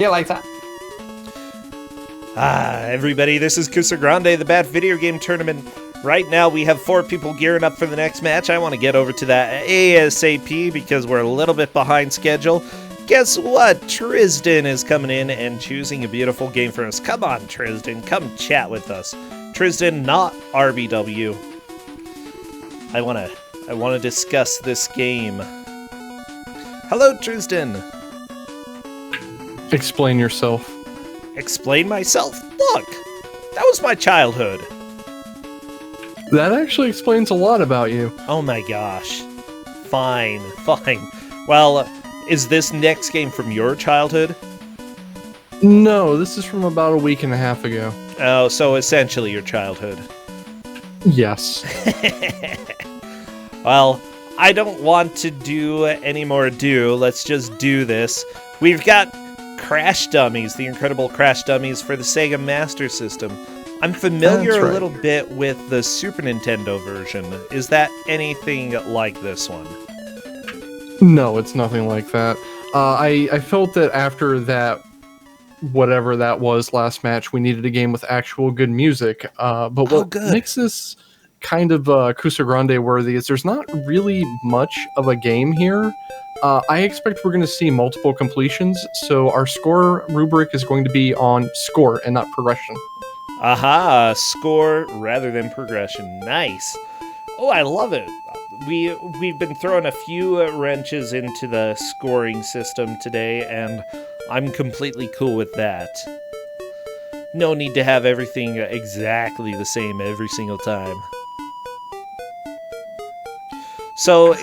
See you later. Everybody, this is Kusogr4nde, the Bad Video Game Tournament. Right now, we have 4 people gearing up for the next match. I want to get over to that ASAP because we're a little bit behind schedule. Guess what? Tristan is coming in and choosing a beautiful game for us. Come on, Tristan. Come chat with us. Tristan, not RBW. I want to discuss this game. Hello, Tristan. Explain yourself. Explain myself? Look, that was my childhood. That actually explains a lot about you. Oh my gosh. Fine. Well, is this next game from your childhood? No, this is from about a week and a half ago. Oh, so essentially your childhood. Yes. Well, I don't want to do any more ado. Let's just do this. We've got Crash Dummies, the incredible Crash Dummies for the Sega Master System. I'm familiar a little bit with the Super Nintendo version. Is that anything like this one? No, it's nothing like that. I felt that after that, whatever that was last match, we needed a game with actual good music. But what makes this kind of Kusogr4nde worthy is there's not really much of a game here. I expect we're going to see multiple completions, so our score rubric is going to be on score and not progression. Aha, score rather than progression. Nice. Oh, I love it. We've been throwing a few wrenches into the scoring system today, and I'm completely cool with that. No need to have everything exactly the same every single time. So,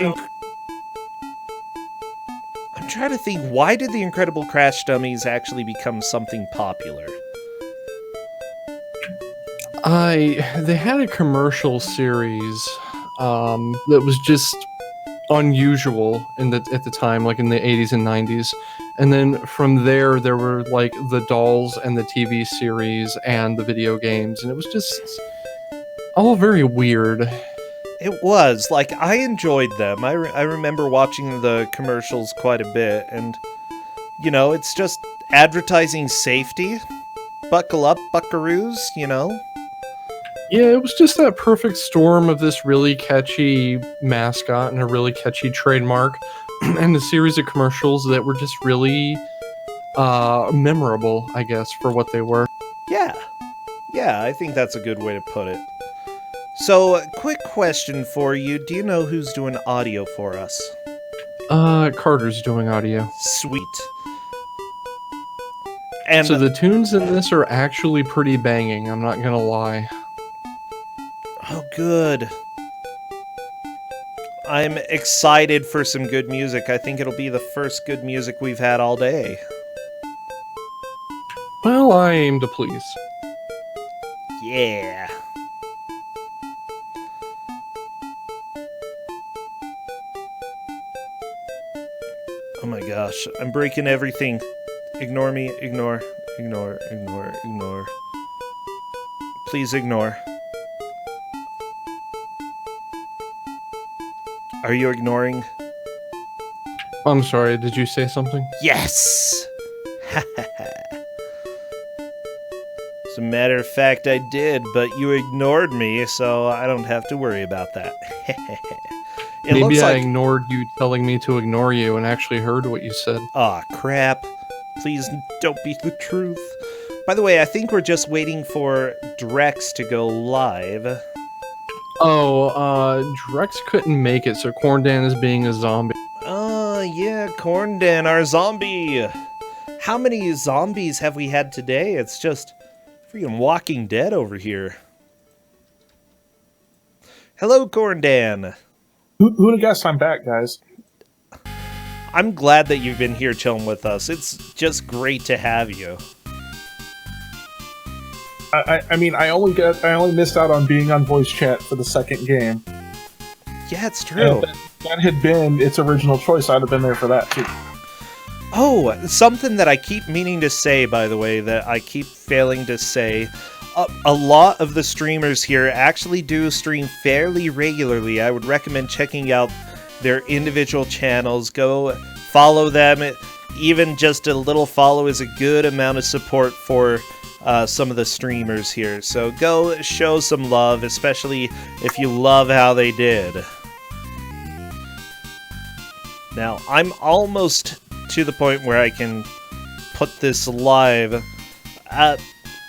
I'm trying to think, why did the Incredible Crash Dummies actually become something popular? They had a commercial series that was just unusual at the time, like in the 80s and 90s. And then from there were like the dolls and the TV series and the video games, and it was just all very weird. It was. Like, I enjoyed them. I remember watching the commercials quite a bit, and, you know, it's just advertising safety. Buckle up, buckaroos, you know? Yeah, it was just that perfect storm of this really catchy mascot and a really catchy trademark, and a series of commercials that were just really memorable, I guess, for what they were. Yeah, I think that's a good way to put it. So, quick question for you. Do you know who's doing audio for us? Carter's doing audio. Sweet. And so the tunes in this are actually pretty banging, I'm not gonna lie. Oh, good. I'm excited for some good music. I think it'll be the first good music we've had all day. Well, I aim to please. Yeah. Oh my gosh, I'm breaking everything. Ignore me, ignore. Please ignore. Are you ignoring? I'm sorry, did you say something? Yes! As a matter of fact, I did, but you ignored me, so I don't have to worry about that. Maybe I ignored you telling me to ignore you and actually heard what you said. Aw, crap. Please don't be the truth. By the way, I think we're just waiting for Drex to go live. Oh, Drex couldn't make it, so Kusogr4nde is being a zombie. Oh, yeah, Kusogr4nde, our zombie. How many zombies have we had today? It's just freaking Walking Dead over here. Hello, Kusogr4nde. Who'd have guessed I'm back, guys? I'm glad that you've been here chilling with us. It's just great to have you. I mean, I only missed out on being on voice chat for the second game. Yeah, it's true. And that had been its original choice. I'd have been there for that too. Oh, something that I keep meaning to say, by the way, that I keep failing to say. A lot of the streamers here actually do stream fairly regularly. I would recommend checking out their individual channels. Go follow them. even just a little follow is a good amount of support for some of the streamers here. So go show some love, especially if you love how they did. Now, I'm almost to the point where I can put this live.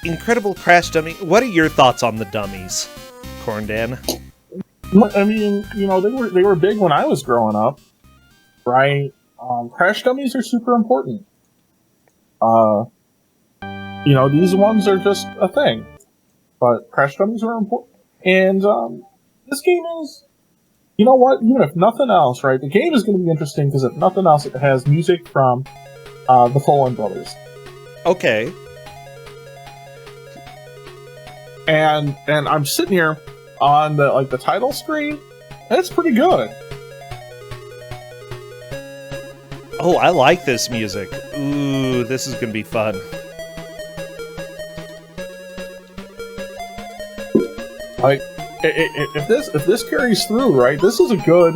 Incredible Crash Dummy. What are your thoughts on the dummies, Corndan? I mean, you know, they were big when I was growing up, right? Crash dummies are super important. You know, these ones are just a thing, but crash dummies are important. And this game is, you know what? Even if nothing else, right? The game is going to be interesting because if nothing else, it has music from the Fallen Brothers. Okay. And I'm sitting here on the title screen, and it's pretty good. Oh, I like this music. Ooh, this is gonna be fun. Like, if this carries through, right? This is a good.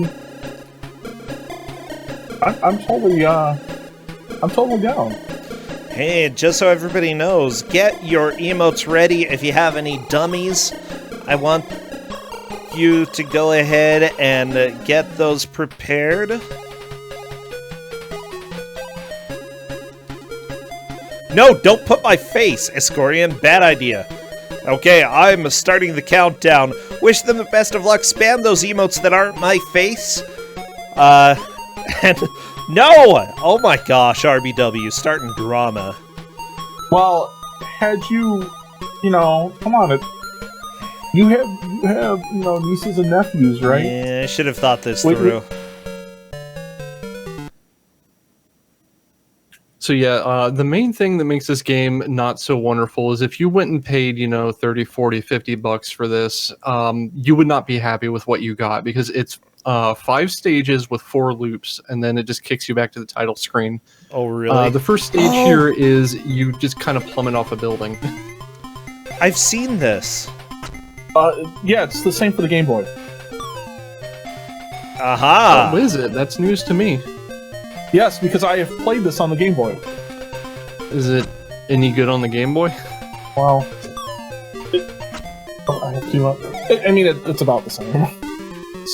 I'm totally down. Hey, just so everybody knows, get your emotes ready if you have any dummies. I want you to go ahead and get those prepared. No, don't put my face, Kusogr4nde. Bad idea. Okay, I'm starting the countdown. Wish them the best of luck. Spam those emotes that aren't my face. And no! Oh my gosh, RBW, starting drama. Well, had you know, come on, you have you know, nieces and nephews, right? Yeah, I should have thought this through. So yeah, the main thing that makes this game not so wonderful is if you went and paid, you know, 30, 40, 50 bucks for this, you would not be happy with what you got because it's 5 stages with 4 loops, and then it just kicks you back to the title screen. Oh, really? The first stage here is you just kind of plummet off a building. I've seen this. Yeah, it's the same for the Game Boy. Aha! Oh, is it? That's news to me. Yes, because I have played this on the Game Boy. Is it any good on the Game Boy? Well, I have to. I mean, it's about the same.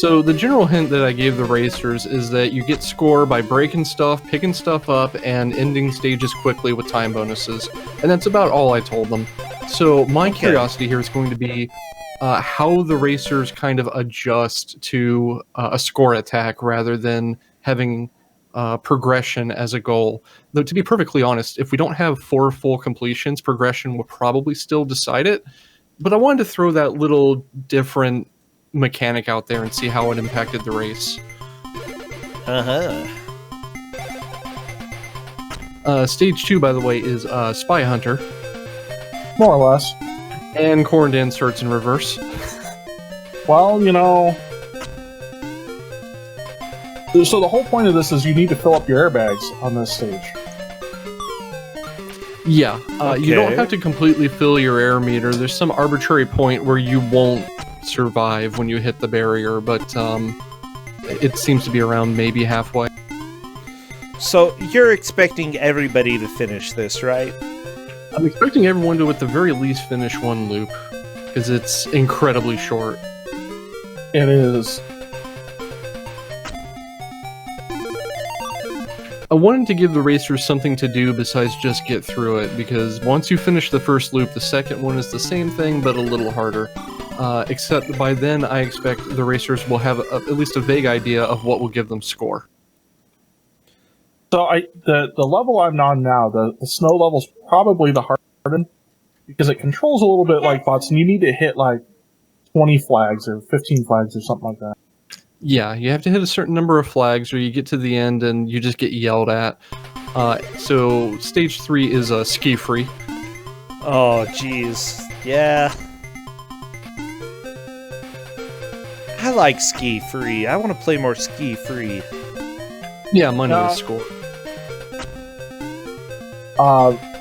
So the general hint that I gave the racers is that you get score by breaking stuff, picking stuff up, and ending stages quickly with time bonuses. And that's about all I told them. So my curiosity here is going to be how the racers kind of adjust to a score attack rather than having progression as a goal. Though to be perfectly honest, if we don't have 4 full completions, progression will probably still decide it. But I wanted to throw that little different mechanic out there and see how it impacted the race. Stage 2, by the way, is Spy Hunter. More or less. And Corndan starts in reverse. Well, you know... So the whole point of this is you need to fill up your airbags on this stage. Yeah, you don't have to completely fill your air meter. There's some arbitrary point where you won't survive when you hit the barrier, but it seems to be around maybe halfway. So you're expecting everybody to finish this, right? I'm expecting everyone to at the very least finish 1 loop, because it's incredibly short. It is. I wanted to give the racers something to do besides just get through it, because once you finish the first loop, the second one is the same thing, but a little harder. Except by then, I expect the racers will have at least a vague idea of what will give them score. So the level I'm on now, the snow level's probably the hardest, because it controls a little bit like bots, and you need to hit like 20 flags or 15 flags or something like that. Yeah, you have to hit a certain number of flags, or you get to the end and you just get yelled at. So stage 3 is ski free. Oh, jeez. Yeah. I like ski free. I want to play more ski free. Yeah, money is score.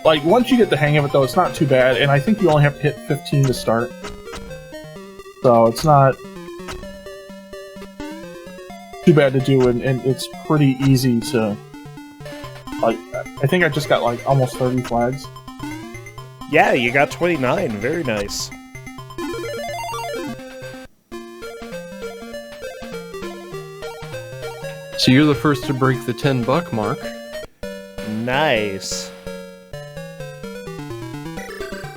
Like once you get the hang of it, though, it's not too bad, and I think you only have to hit 15 to start. So it's not too bad to do, and it's pretty easy to Like, I think I just got like almost 30 flags. Yeah, you got 29. Very nice. So you're the first to break the $10 mark. Nice.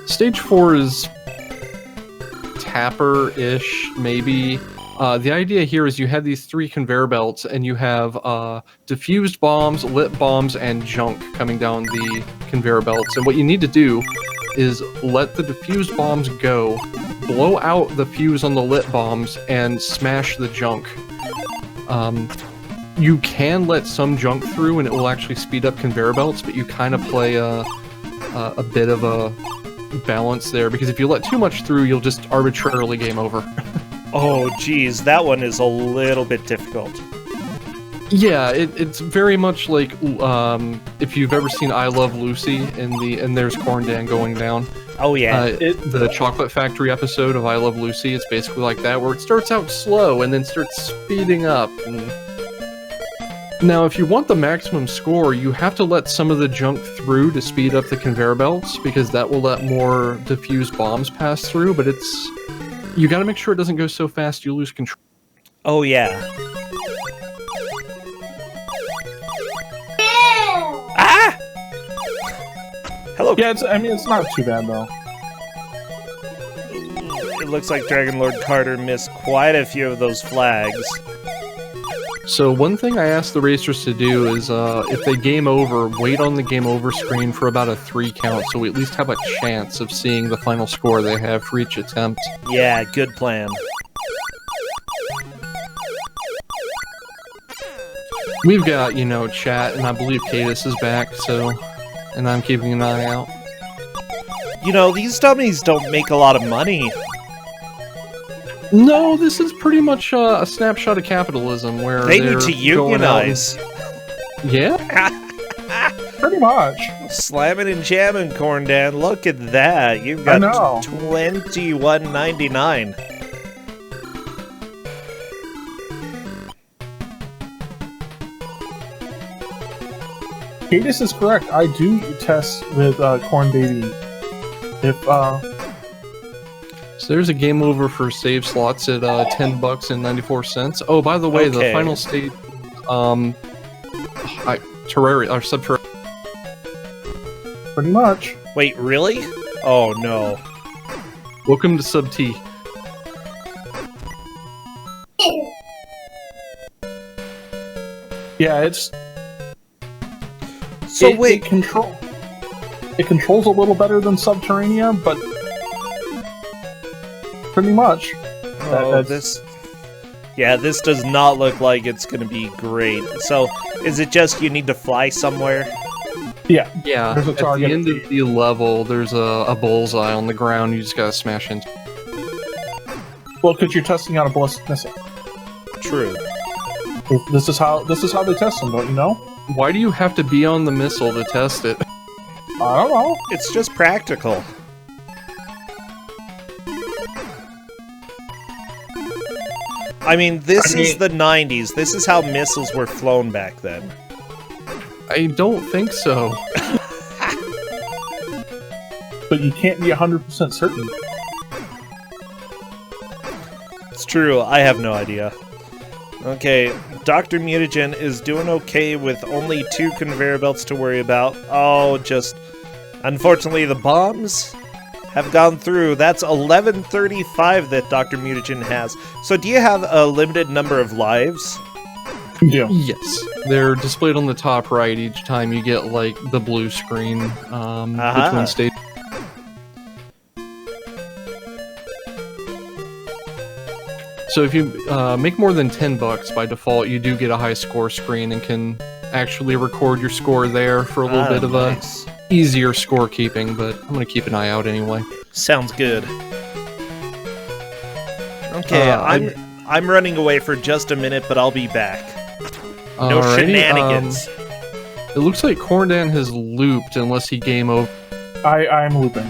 Stage 4 is tapper-ish, maybe. The idea here is you have these 3 conveyor belts, and you have diffused bombs, lit bombs, and junk coming down the conveyor belts. And what you need to do is let the diffused bombs go, blow out the fuse on the lit bombs, and smash the junk. You can let some junk through, and it will actually speed up conveyor belts, but you kind of play a bit of a balance there, because if you let too much through, you'll just arbitrarily game over. Oh, geez, that one is a little bit difficult. Yeah, it's very much like if you've ever seen I Love Lucy and there's Corndan going down. Oh yeah, the Chocolate Factory episode of I Love Lucy. It's basically like that, where it starts out slow and then starts speeding up. And now, if you want the maximum score, you have to let some of the junk through to speed up the conveyor belts, because that will let more diffused bombs pass through. But you got to make sure it doesn't go so fast you lose control. Oh yeah. Ah! Hello. Yeah, it's not too bad though. It looks like Dragon Lord Carter missed quite a few of those flags. So one thing I asked the racers to do is, if they game over, wait on the game over screen for about a 3 count, so we at least have a chance of seeing the final score they have for each attempt. Yeah, good plan. We've got, chat, and I believe Cadus is back, and I'm keeping an eye out. These dummies don't make a lot of money. No, this is pretty much a snapshot of capitalism, where they need to unionize. Yeah? Pretty much. Slamming and jamming, Corndan. Look at that. You've got $21.99. Cadus is correct. I do test with Corn Baby. So there's a game over for save slots at $10.94. Oh, by the way, the final stage, Terraria or Subterraria. Pretty much. Wait, really? Oh no. Welcome to Sub T. Yeah, it's. So wait, it controls a little better than Subterranea, but pretty much. This does not look like it's going to be great. So, is it just you need to fly somewhere? Yeah. Yeah. At the end of the level, there's a bullseye on the ground. You just gotta smash into. Well, because you're testing out a ballistic missile. True. This is how they test them, don't you know? Why do you have to be on the missile to test it? I don't know. It's just practical. I mean, this is the 90s. This is how missiles were flown back then. I don't think so. But you can't be 100% certain. It's true. I have no idea. Okay, Dr. Mutagen is doing okay with only 2 conveyor belts to worry about. Oh, unfortunately, the bombs have gone through. That's 1135 that Dr. Mutagen has. So do you have a limited number of lives? Yeah. Yes. They're displayed on the top right each time you get, like, the blue screen between stages. So if you make more than $10 by default, you do get a high score screen and can actually record your score there for a little bit of a easier scorekeeping, but I'm going to keep an eye out anyway. Sounds good. Okay, I'm running away for just a minute, but I'll be back. No shenanigans. It looks like Corndan has looped unless he game over. I'm looping.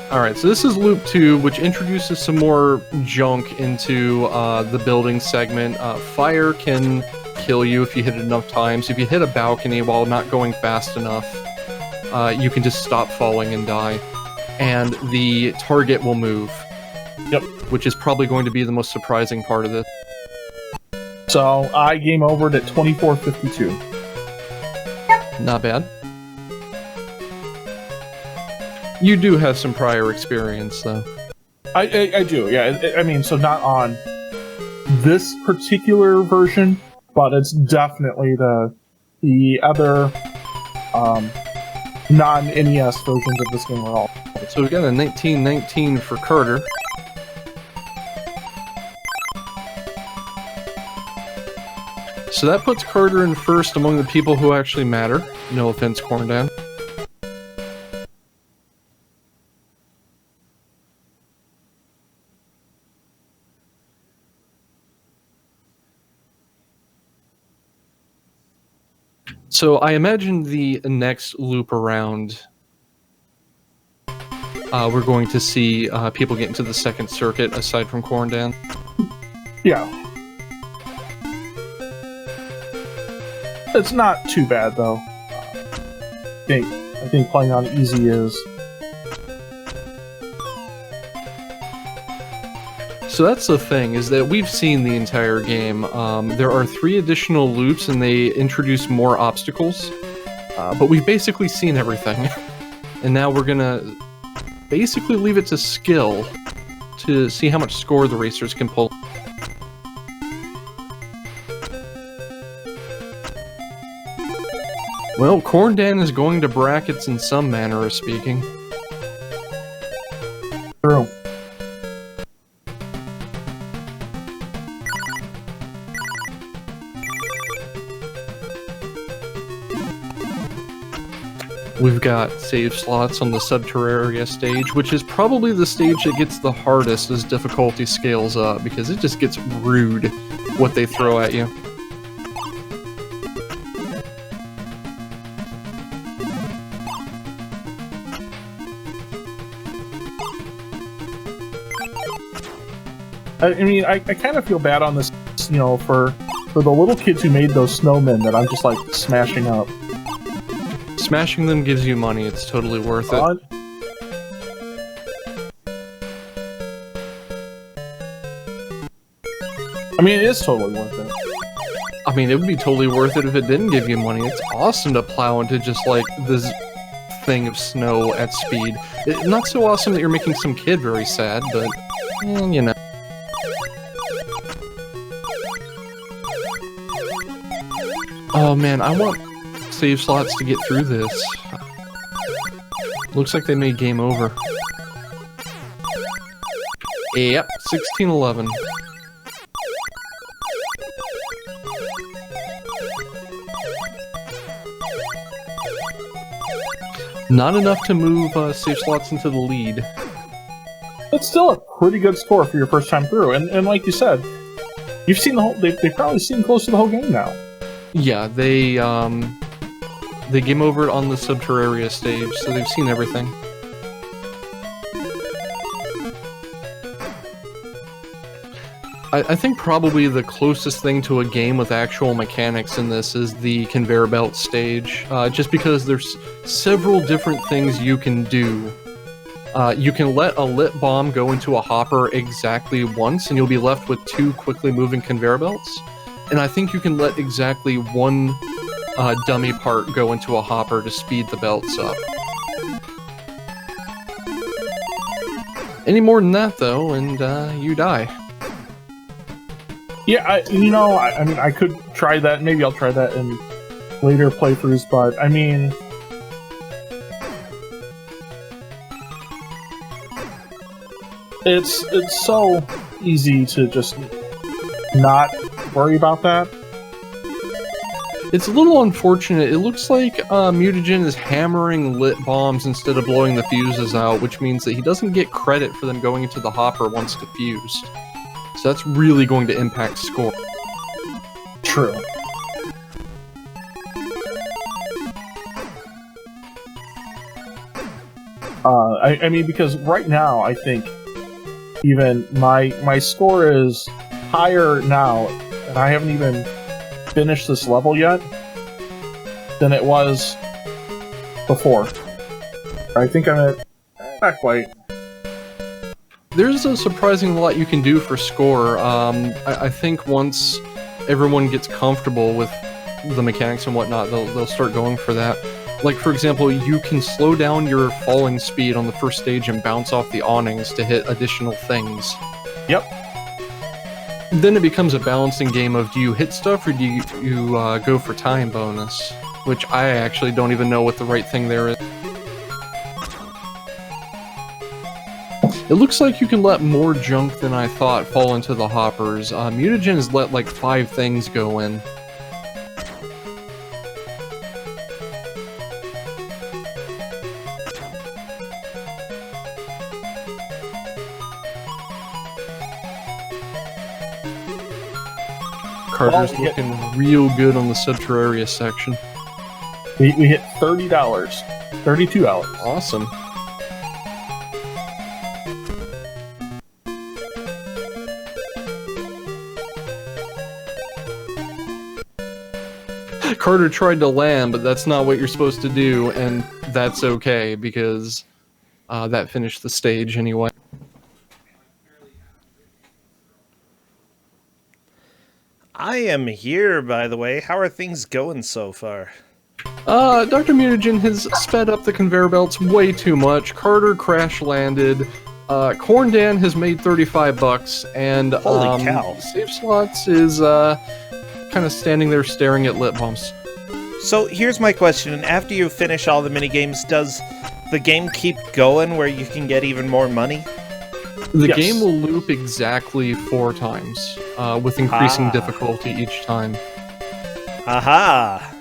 Alright, so this is Loop 2, which introduces some more junk into the building segment. Fire can kill you if you hit it enough times. If you hit a balcony while not going fast enough, you can just stop falling and die. And the target will move. Yep. Which is probably going to be the most surprising part of this. So I game overed at 24:52. Not bad. You do have some prior experience, though. I do, yeah. I mean, so not on this particular version, but it's definitely the other non-NES versions of this game are all. So we got a 1919 for Carter. So that puts Carter in first among the people who actually matter. No offense, Corndan. So I imagine the next loop around, we're going to see people get into the second circuit aside from Corndan. Yeah. It's not too bad though. I think playing on easy is. So that's the thing, is that we've seen the entire game. There are 3 additional loops and they introduce more obstacles. But we've basically seen everything. And now we're gonna basically leave it to skill to see how much score the racers can pull. Well, Corndan is going to brackets in some manner of speaking. True. We've got save slots on the Subterraria stage, which is probably the stage that gets the hardest as difficulty scales up, because it just gets rude what they throw at you. I mean, I kind of feel bad on this, you know, for the little kids who made those snowmen that I'm just like smashing up. Smashing them gives you money, it's totally worth it. I mean, it is totally worth it. I mean, it would be totally worth it if it didn't give you money. It's awesome to plow into just like this thing of snow at speed. Not so awesome that you're making some kid very sad, but, you know. Oh man, I want save slots to get through this. Looks like they made game over. Yep, 16-11. Not enough to move save slots into the lead. That's still a pretty good score for your first time through, and like you said, you've seen the whole. They've probably seen close to the whole game now. Yeah, they game over it on the Subterraria stage, so they've seen everything. I think probably the closest thing to a game with actual mechanics in this is the conveyor belt stage, just because there's several different things you can do. You can let a lit bomb go into a hopper exactly once, and you'll be left with 2 quickly moving conveyor belts. And I think you can let exactly 1 dummy part go into a hopper to speed the belts up. Any more than that, though, and you die. Yeah, I mean, I could try that. Maybe I'll try that in later playthroughs, but I mean, it's so easy to just not worry about that. It's a little unfortunate. It looks like Mutagen is hammering lit bombs instead of blowing the fuses out, which means that he doesn't get credit for them going into the hopper once defused. So that's really going to impact score. True. I mean, because right now, I think even my score is higher now, and I haven't even finished this level yet than it was before. I think I'm at... not quite. There's a surprising lot you can do for score. I think once everyone gets comfortable with the mechanics and whatnot, they'll start going for that. Like, for example, you can slow down your falling speed on the first stage and bounce off the awnings to hit additional things. Yep. Then it becomes a balancing game of, do you hit stuff or do you go for time bonus? Which I actually don't even know what the right thing there is. It looks like you can let more junk than I thought fall into the hoppers. Mutagen has let like 5 things go in. Carter's looking real good on the Subterraria section. We hit $30. $32. Awesome. Carter tried to land, but that's not what you're supposed to do, and that's okay, because that finished the stage anyway. I am here, by the way. How are things going so far? Dr. Mutagen has sped up the conveyor belts way too much. Carter crash landed. Corndan has made $35, and holy cow. Save Slots is kind of standing there staring at lip bumps. So here's my question: after you finish all the minigames, does the game keep going where you can get even more money? The game will loop exactly 4 times, with increasing difficulty each time. Aha!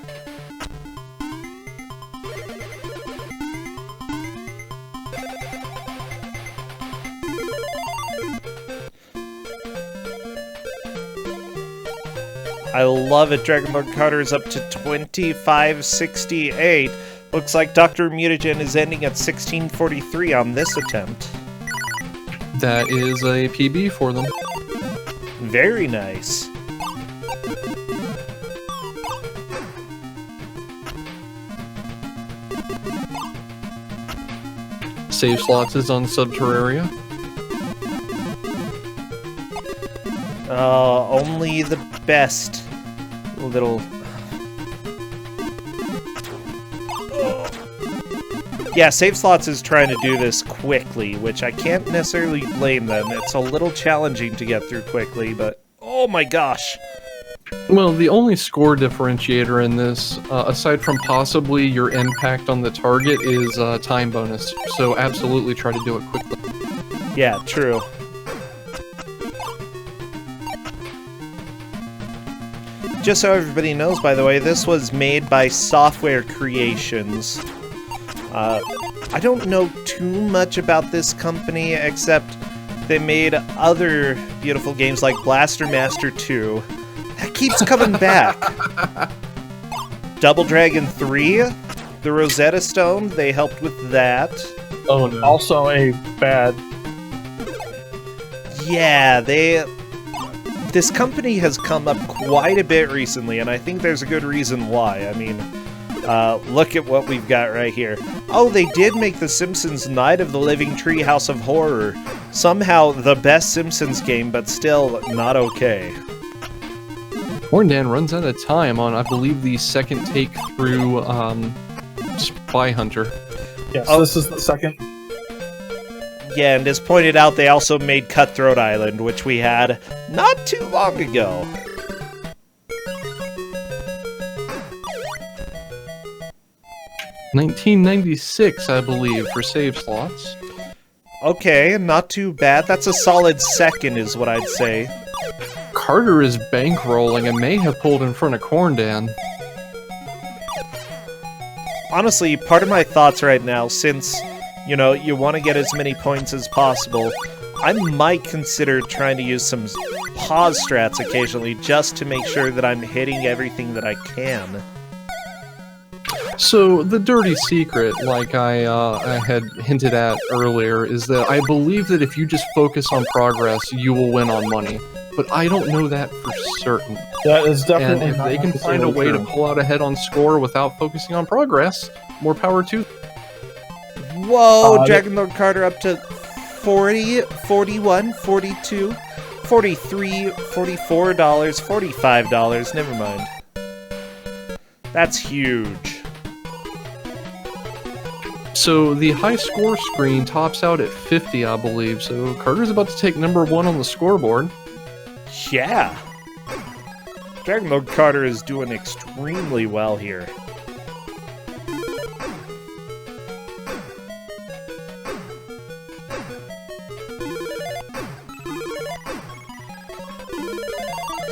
I love it. Dragonborn Carter is up to 2568. Looks like Dr. Mutagen is ending at 1643 on this attempt. That is a PB for them. Very nice. Save Slots is on Subterraria. Only the best little... Yeah, Save Slots is trying to do this quickly, which I can't necessarily blame them. It's a little challenging to get through quickly, but oh my gosh. Well, the only score differentiator in this, aside from possibly your impact on the target, is time bonus. So absolutely try to do it quickly. Yeah, true. Just so everybody knows, by the way, this was made by Software Creations. I don't know too much about this company, except they made other beautiful games like Blaster Master 2. That keeps coming back. Double Dragon 3, the Rosetta Stone, they helped with that. Oh, no. Also a bad... Yeah, this company has come up quite a bit recently, and I think there's a good reason why. I mean, look at what we've got right here. Oh, they did make The Simpsons Night of the Living Treehouse of Horror. Somehow the best Simpsons game, but still not okay. Corndan runs out of time on, I believe, the second take through Spy Hunter. Yes, oh. This is the second. Yeah, and as pointed out, they also made Cutthroat Island, which we had not too long ago. $19.96, I believe, for Save Slots. Okay, not too bad. That's a solid second, is what I'd say. Carter is bankrolling and may have pulled in front of Corndan. Honestly, part of my thoughts right now, since, you know, you want to get as many points as possible, I might consider trying to use some pause strats occasionally just to make sure that I'm hitting everything that I can. So, the dirty secret, like I had hinted at earlier, is that I believe that if you just focus on progress, you will win on money. but I don't know that for certain. That is definitely. And if not they can find a way true. to pull out ahead on score without focusing on progress, more power to them. Whoa, Dragon Lord Carter up to 40, 41, 42, 43, $44, $45. Never mind. That's huge. So the high score screen tops out at 50, I believe. So Carter's about to take #1 on the scoreboard. Yeah. Dragon Lord Carter is doing extremely well here.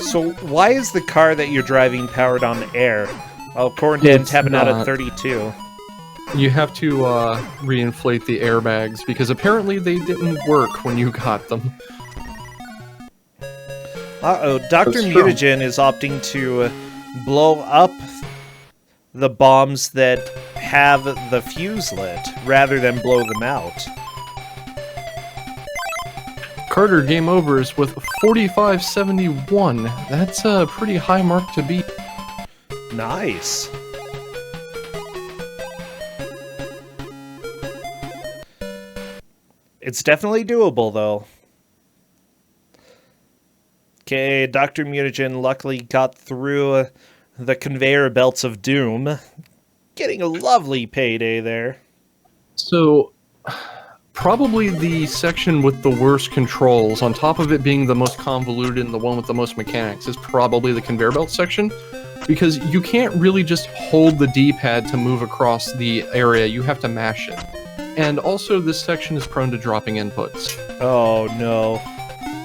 So why is the car that you're driving powered on air? Oh, Corndan's tapping out at 32. You have to reinflate the airbags because apparently they didn't work when you got them. Uh-oh, Dr. Mutagen is opting to blow up the bombs that have the fuse lit rather than blow them out. Carter game overs with 45-71. That's a pretty high mark to beat. Nice. It's definitely doable, though. Okay, Dr. Mutagen luckily got through the conveyor belts of doom. Getting a lovely payday there. So, probably the section with the worst controls, on top of it being the most convoluted and the one with the most mechanics, is probably the conveyor belt section. Because you can't really just hold the D-pad to move across the area, you have to mash it. And also, this section is prone to dropping inputs. Oh, no.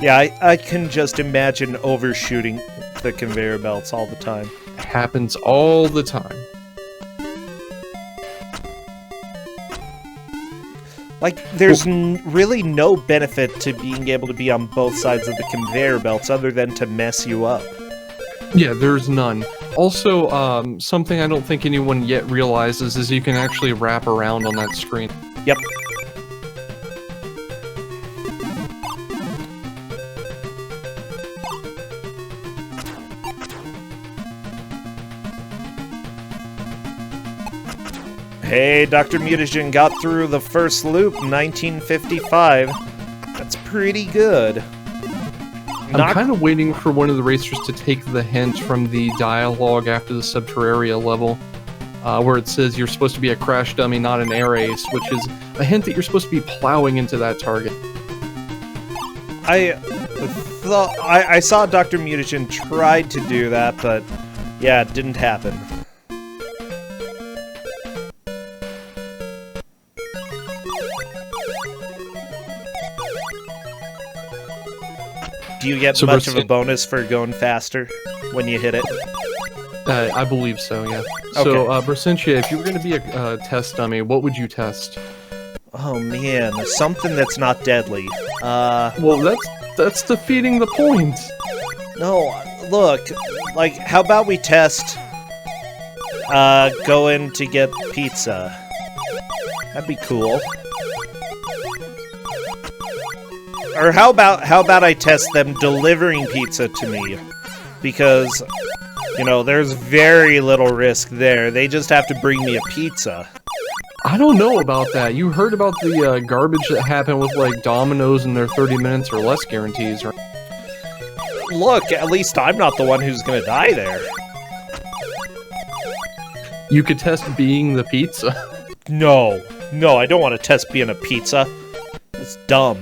Yeah, I can just imagine overshooting the conveyor belts all the time. It happens all the time. Like, there's really no benefit to being able to be on both sides of the conveyor belts other than to mess you up. Yeah, there's none. Also, something I don't think anyone yet realizes is you can actually wrap around on that screen. Yep. Hey, Dr. Mutagen got through the first loop, 1955. That's pretty good. I'm kind of waiting for one of the racers to take the hint from the dialogue after the Subterraria level, where it says you're supposed to be a crash dummy, not an air ace, which is a hint that you're supposed to be plowing into that target. I saw Dr. Mutagen tried to do that, but yeah, it didn't happen. Do you get much of a bonus for going faster when you hit it? I believe so, yeah. Okay. So, Brasentia, if you were going to be a test dummy, what would you test? Oh man, something that's not deadly. Well, that's defeating the point. No, look, like, how about we test, going to get pizza? That'd be cool. Or how about I test them delivering pizza to me? Because, you know, there's very little risk there. They just have to bring me a pizza. I don't know about that. You heard about the garbage that happened with, like, Domino's and their 30 minutes or less guarantees, right? Look, at least I'm not the one who's gonna die there. You could test being the pizza. No, I don't want to test being a pizza. It's dumb.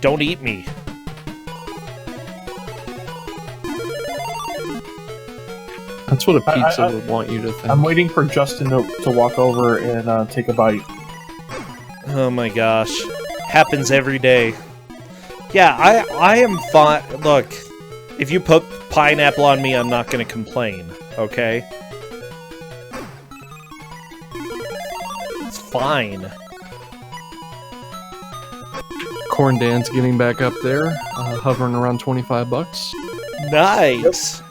Don't eat me. That's what a pizza would want you to think. I'm waiting for Justin to walk over and take a bite. Oh my gosh. Happens every day. Yeah, I am fine. Look, if you put pineapple on me, I'm not going to complain, okay? It's fine. Corndan's getting back up there, hovering around $25. Nice. Yep.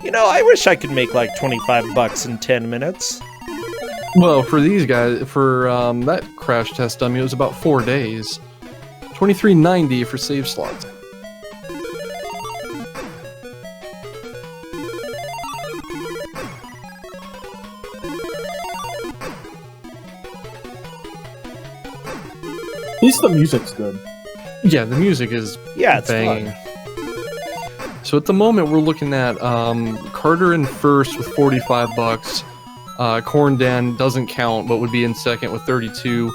You know, I wish I could make like $25 in 10 minutes. Well, for these guys, for that crash test dummy, it was about 4 days. $23.90 for save slots. At least the music's good. Yeah, the music is it's banging. fun. So at the moment, we're looking at Carter in first with $45. Kusogr4nde doesn't count, but would be in second with 32.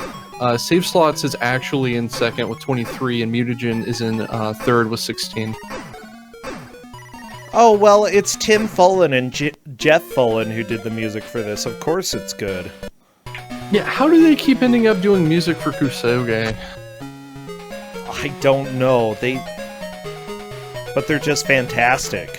Save Slots is actually in second with 23, and Mutagen is in third with 16. Oh, well, it's Tim Follin and Jeff Follin who did the music for this. Of course it's good. Yeah, how do they keep ending up doing music for Kusogr4nde? I don't know. But they're just fantastic.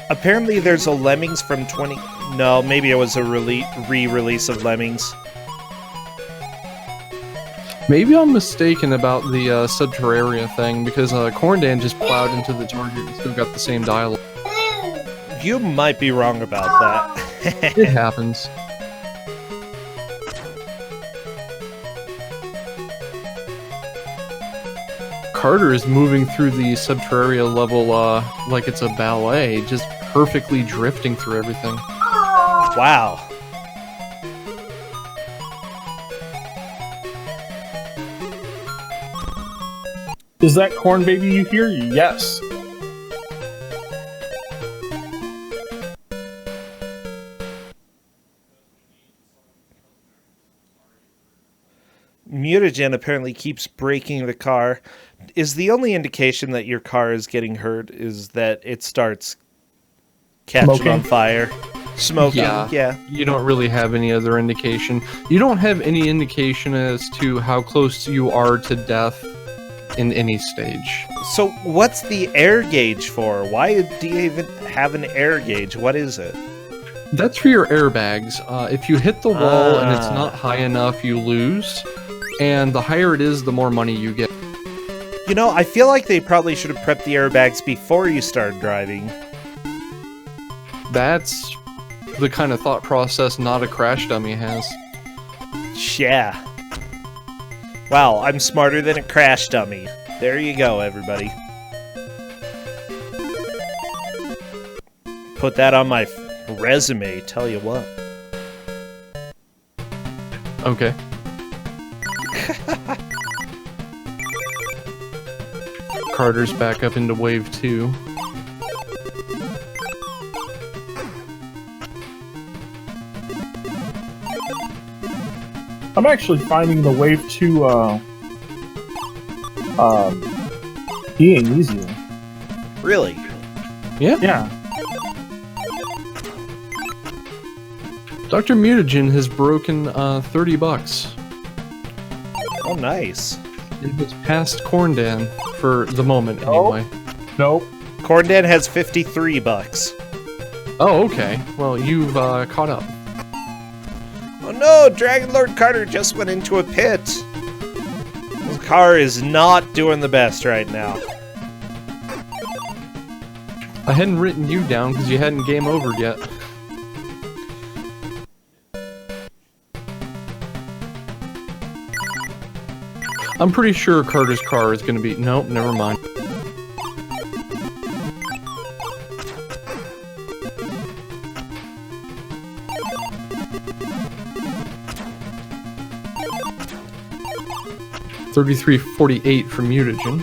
Apparently there's a Lemmings from 20... No, maybe it was a re-release of Lemmings. Maybe I'm mistaken about the Subterraria thing, because Kusogr4nde just plowed into the target and still got the same dialogue. You might be wrong about that. It happens. Carter is moving through the Subterraria level like it's a ballet, just perfectly drifting through everything. Wow. Is that corn baby you hear? Yes. Mutagen apparently keeps breaking the car. Is the only indication that your car is getting hurt is that it starts catching on fire? Smoking, yeah. You don't really have any other indication. You don't have any indication as to how close you are to death in any stage. So what's the air gauge for? Why do you even have an air gauge? What is it? That's for your airbags. If you hit the wall and it's not high enough, you lose. And the higher it is, the more money you get. You know, I feel like they probably should have prepped the airbags before you started driving. That's the kind of thought process not a crash dummy has. Yeah. Wow, I'm smarter than a crash dummy. There you go, everybody. Put that on my resume, tell you what. Okay. Carter's back up into wave 2. I'm actually finding the wave 2 being easier. Really? Yeah. Yeah. Dr. Mutagen has broken $30. Oh, nice. It was past Kusogr4nde for the moment, anyway. Nope. Kusogr4nde has $53. Oh, okay. Well, you've caught up. Oh no, Dragon Lord Carter just went into a pit. His car is not doing the best right now. I hadn't written you down because you hadn't game overed yet. I'm pretty sure Carter's car is going to be... Nope, never mind. $33.48 for Mutagen.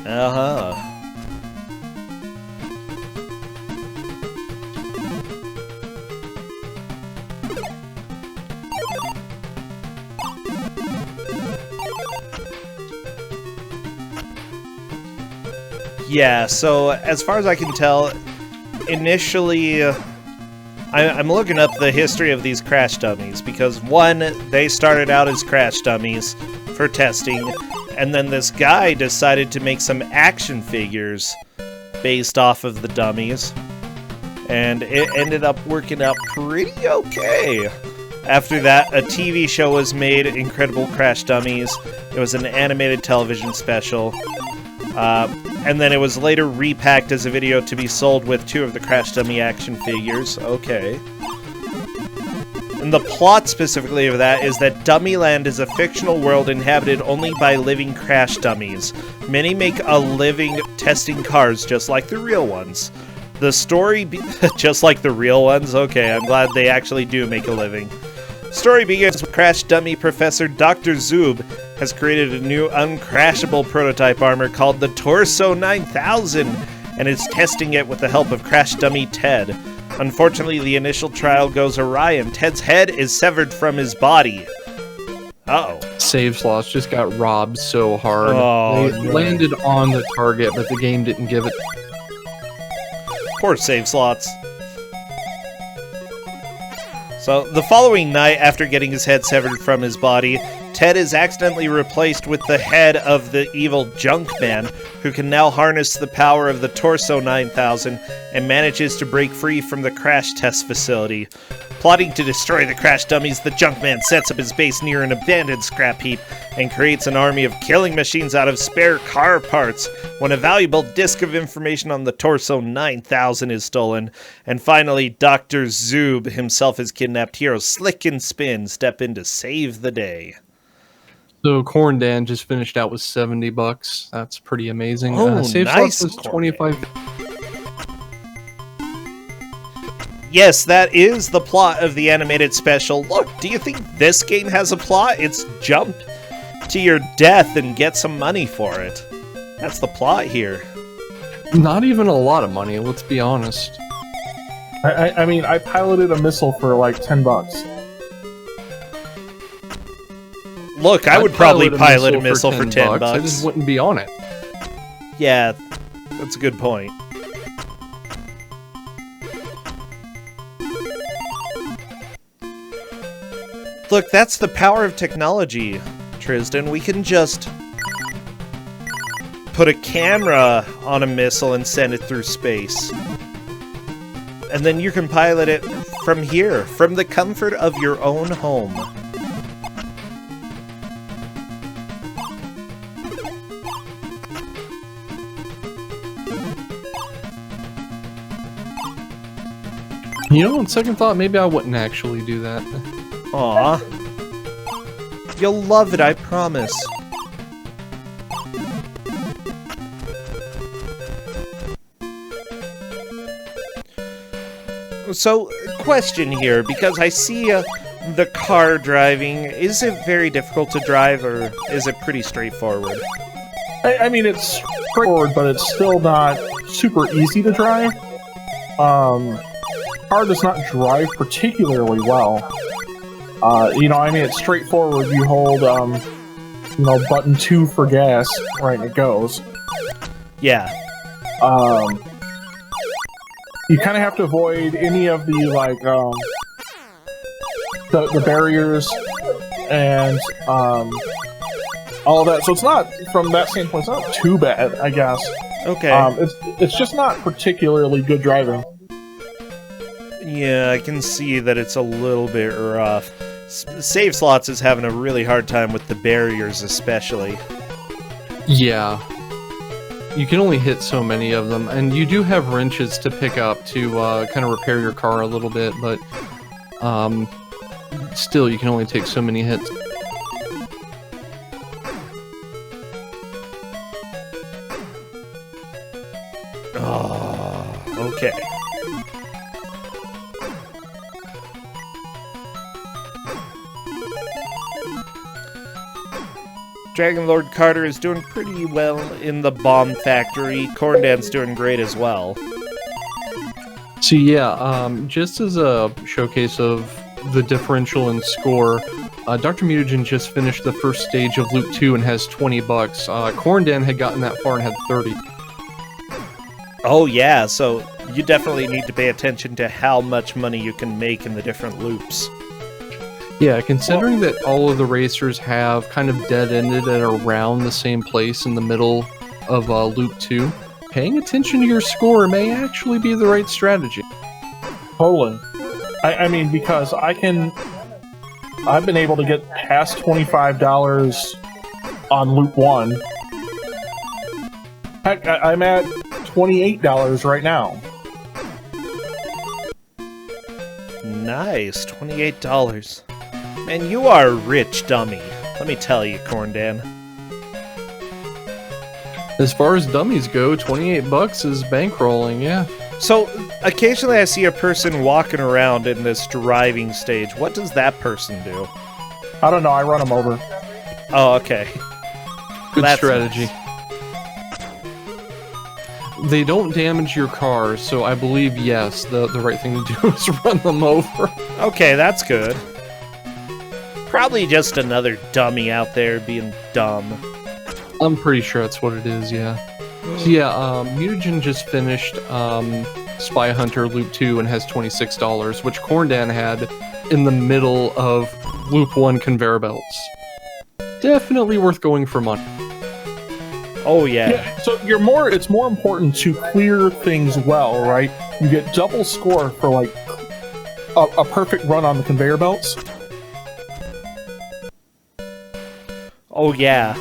Uh-huh. Yeah, so as far as I can tell, initially, I'm looking up the history of these crash dummies, because one, they started out as crash dummies for testing, and then this guy decided to make some action figures based off of the dummies, and it ended up working out pretty okay. After that, a TV show was made, Incredible Crash Dummies. It was an animated television special. And then it was later repacked as a video to be sold with 2 of the Crash Dummy action figures. Okay. And the plot specifically of that is that Dummyland is a fictional world inhabited only by living crash dummies. Many make a living testing cars just like the real ones. The story just like the real ones? Okay, I'm glad they actually do make a living. Story begins with crash dummy professor Dr. Zoob has created a new uncrashable prototype armor called the Torso 9000 and is testing it with the help of crash dummy Ted. Unfortunately, the initial trial goes awry and Ted's head is severed from his body. Uh-oh. Save slots just got robbed so hard. Oh, they landed on the target, but the game didn't give it. Poor save slots. So, the following night, after getting his head severed from his body, Ted is accidentally replaced with the head of the evil Junkman, who can now harness the power of the Torso 9000 and manages to break free from the crash test facility. Plotting to destroy the crash dummies, the Junkman sets up his base near an abandoned scrap heap and creates an army of killing machines out of spare car parts when a valuable disk of information on the Torso 9000 is stolen. And finally, Dr. Zoob himself is kidnapped. Heroes Slick and Spin step in to save the day. So Kusogr4nde just finished out with $70. That's pretty amazing. Oh, save nice. slots was 25. Yes, that is the plot of the animated special. Look, do you think this game has a plot? It's jump to your death and get some money for it. That's the plot here. Not even a lot of money, let's be honest. I mean, I piloted a missile for like $10. Look, I would probably pilot a missile for $10. I just wouldn't be on it. Yeah, that's a good point. Look, that's the power of technology, Tristan. We can just put a camera on a missile and send it through space. And then you can pilot it from here, from the comfort of your own home. You know, on second thought, maybe I wouldn't actually do that. Aw. You'll love it, I promise. So, question here, because I see the car driving. Is it very difficult to drive, or is it pretty straightforward? I mean, it's straightforward, but it's still not super easy to drive. Car does not drive particularly well. You know, I mean, it's straightforward. You hold, you know, button 2 for gas, right, and it goes. Yeah. You kind of have to avoid any of the, like, the barriers and, all of that. So it's not, from that standpoint, it's not too bad, I guess. Okay. It's just not particularly good driving. Yeah, I can see that it's a little bit rough. Save Slots is having a really hard time with the barriers, especially. Yeah. You can only hit so many of them, and you do have wrenches to pick up to kind of repair your car a little bit, but still, you can only take so many hits. Oh, okay. Dragon Lord Carter is doing pretty well in the bomb factory. Kusogr4nde's doing great as well. So yeah, just as a showcase of the differential in score, Dr. Mutagen just finished the first stage of Loop 2 and has $20. Kusogr4nde had gotten that far and had 30. Oh yeah, so you definitely need to pay attention to how much money you can make in the different loops. Yeah, considering that all of the racers have kind of dead-ended at around the same place in the middle of Loop 2, paying attention to your score may actually be the right strategy. Totally. I mean, because I've been able to get past $25 on Loop 1. Heck, I'm at $28 right now. Nice, $28. Man, you are a rich dummy. Let me tell you, Corndan. As far as dummies go, $28 is bankrolling, yeah. So, occasionally I see a person walking around in this driving stage. What does that person do? I don't know, I run them over. Oh, okay. Good That's strategy. nice. They don't damage your car, so I believe, yes, the right thing to do is run them over. Okay, that's good. Probably just another dummy out there being dumb. I'm pretty sure that's what it is, yeah. So yeah, Mutagen just finished Spy Hunter Loop 2 and has $26, which Corndan had in the middle of Loop 1 conveyor belts. Definitely worth going for money. Oh, yeah. So it's more important to clear things well, right? You get double score for, like, a perfect run on the conveyor belts. Oh, yeah.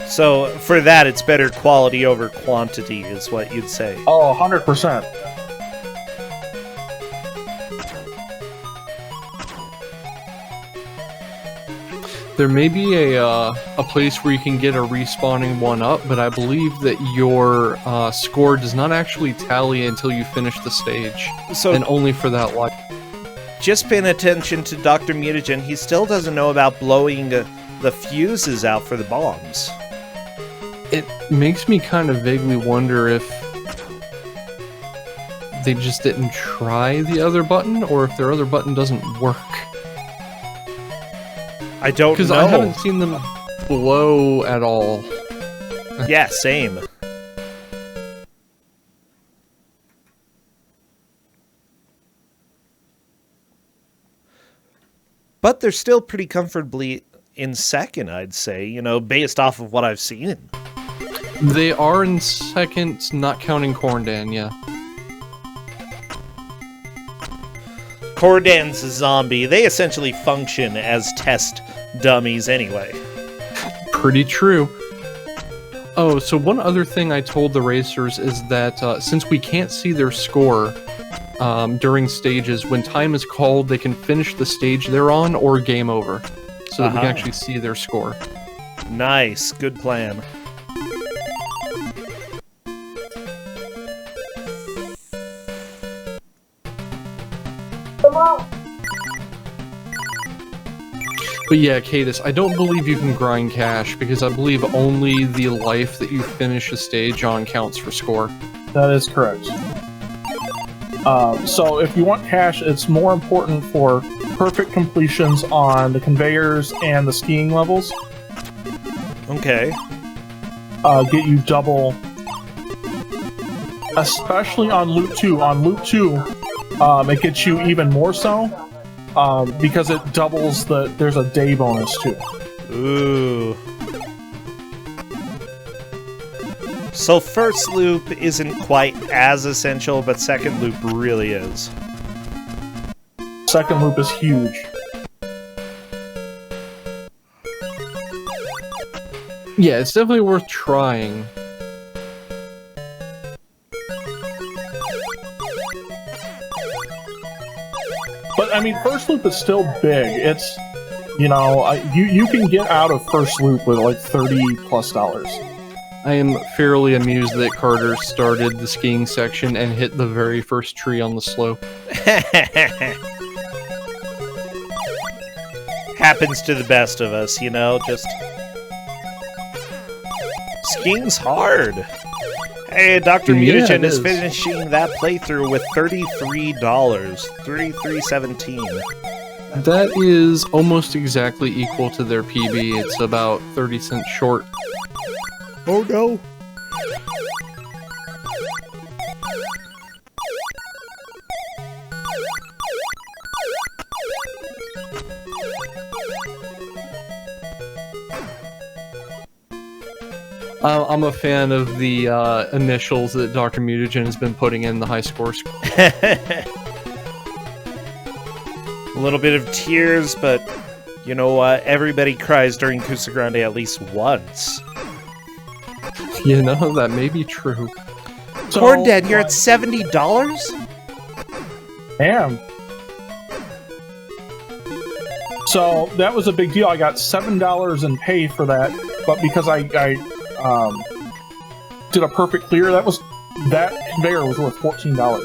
So, for that, it's better quality over quantity, is what you'd say. Oh, 100%. There may be a place where you can get a respawning 1-up, but I believe that your score does not actually tally until you finish the stage, So, and only for that life. just paying attention to Dr. Mutagen, he still doesn't know about blowing the fuses out for the bombs. It makes me kind of vaguely wonder if they just didn't try the other button, or if their other button doesn't work. I don't know. Because I haven't seen them blow at all. Yeah, same. But they're still pretty comfortably in second, I'd say, you know, based off of what I've seen. They are in second, not counting Corndan, yeah. Cordan's a zombie. They essentially function as test dummies anyway. Pretty true. Oh, so one other thing I told the racers is that since we can't see their score during stages, when time is called, they can finish the stage they're on or game over. So that we can actually see their score. Nice. Good plan. But yeah, Cadus, I don't believe you can grind cash, because I believe only the life that you finish a stage on counts for score. That is correct. So if you want cash, it's more important for perfect completions on the conveyors and the skiing levels. Okay. Get you double, especially on Loop 2. On Loop 2, it gets you even more so, because it doubles there's a day bonus too. Ooh. So first loop isn't quite as essential, but second loop really is. Second loop is huge. Yeah, it's definitely worth trying. But I mean, first loop is still big. It's, you know, you can get out of first loop with like $30+. I am fairly amused that Carter started the skiing section and hit the very first tree on the slope. Happens to the best of us, you know, just... Skiing's hard. Hey, Dr. Mutagen is finishing that playthrough with $33. $33.17. That is almost exactly equal to their PB. It's about 30 cents short. Oh no. I'm a fan of the initials that Dr. Mutagen has been putting in the high scores. A little bit of tears, but you know what? Everybody cries during Kusogr4nde at least once. You know, that may be true. So, Horndead, you're at $70? Damn. So that was a big deal. I got $7 in pay for that, but because I did a perfect clear, that conveyor was worth $14.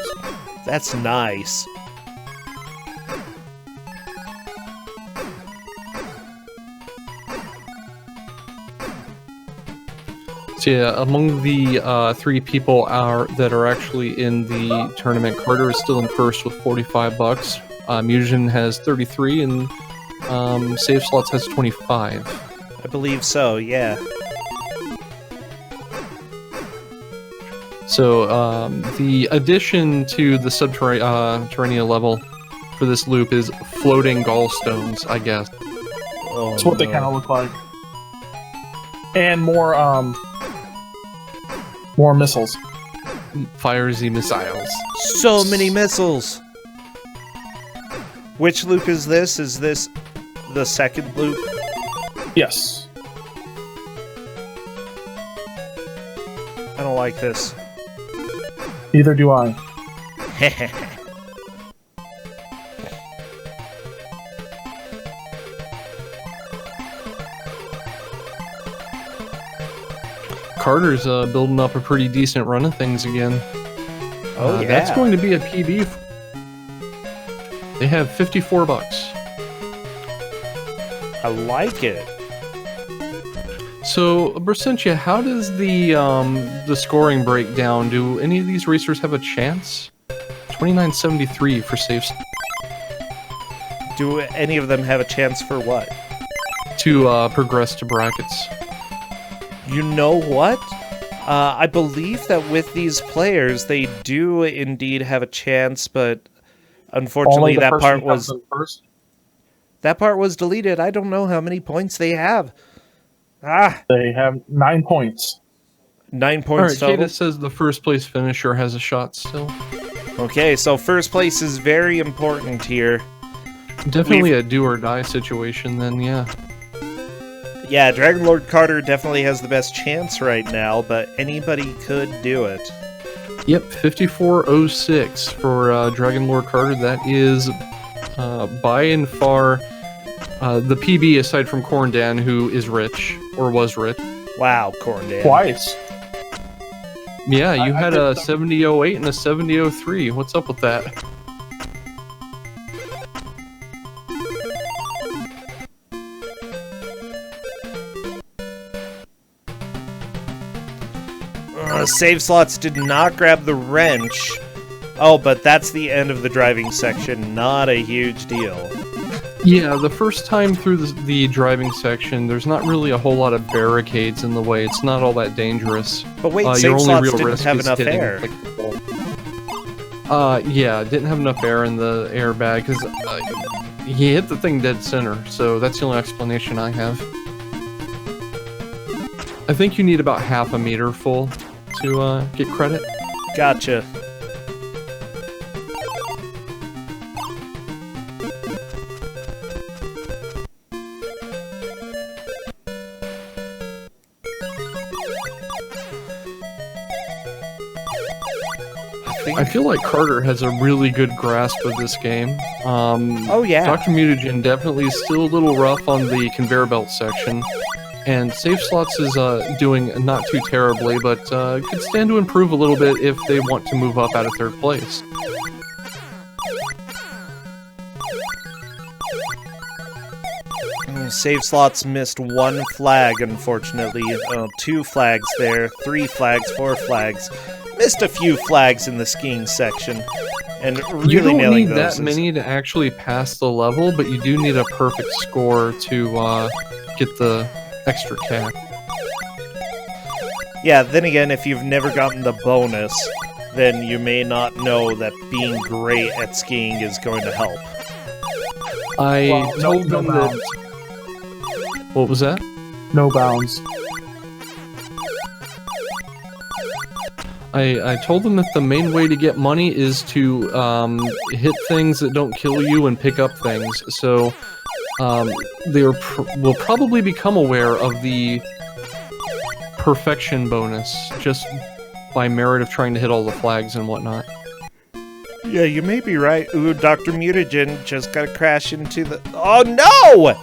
That's nice. So yeah, among the 3 people that are actually in the tournament, Carter is still in first with $45. Mutagen has 33, and Save Slots has 25. I believe so, yeah. So the addition to the subterranean level for this loop is floating gallstones, I guess. Oh, That's what they kind of look like. And more missiles. Fiersy missiles. So many missiles! Which loop is this? Is this the second loop? Yes. I don't like this. Neither do I. Carter's building up a pretty decent run of things again. Oh, yeah. That's going to be a PB. They have $54. I like it. So, Bersentia, how does the scoring break down? Do any of these racers have a chance? 29.73 for safe. Do any of them have a chance for what? To progress to brackets. You know what? I believe that with these players, they do indeed have a chance, but unfortunately that part was deleted. I don't know how many points they have. They have 9 points. 9 points total. Kata says the first place finisher has a shot still. Okay, so first place is very important here. Definitely a do or die situation then, yeah. Yeah, Dragon Lord Carter definitely has the best chance right now, but anybody could do it. Yep, 54.06 for Dragon Lord Carter. That is by and far the PB aside from Corndan, who is rich, or was rich. Wow, Corndan. Twice. Yeah, you had a 70.08 and a 70.03. What's up with that? Save Slots did not grab the wrench. Oh, but that's the end of the driving section. Not a huge deal. Yeah, the first time through the driving section, there's not really a whole lot of barricades in the way. It's not all that dangerous. But wait, your Save only Slots real didn't risk have is enough hitting air. Yeah, didn't have enough air in the airbag because he hit the thing dead center. So that's the only explanation I have. I think you need about half a meter full to get credit. Gotcha. I feel like Carter has a really good grasp of this game. Oh yeah. Dr. Mutagen definitely is still a little rough on the conveyor belt section. And Save Slots is doing not too terribly, but could stand to improve a little bit if they want to move up out of third place. Save Slots missed one flag, unfortunately. 2 flags there, 3 flags, 4 flags. Missed a few flags in the skiing section. And really you don't nailing need those that many to actually pass the level, but you do need a perfect score to get the extra cap. Yeah, then again, if you've never gotten the bonus, then you may not know that being great at skiing is going to help. I told them that... What was that? No bounds. I told them that the main way to get money is to hit things that don't kill you and pick up things. So they will probably become aware of the perfection bonus. Just by merit of trying to hit all the flags and whatnot. Yeah, you may be right. Ooh, Dr. Mutagen just got to crash into the... Oh, no!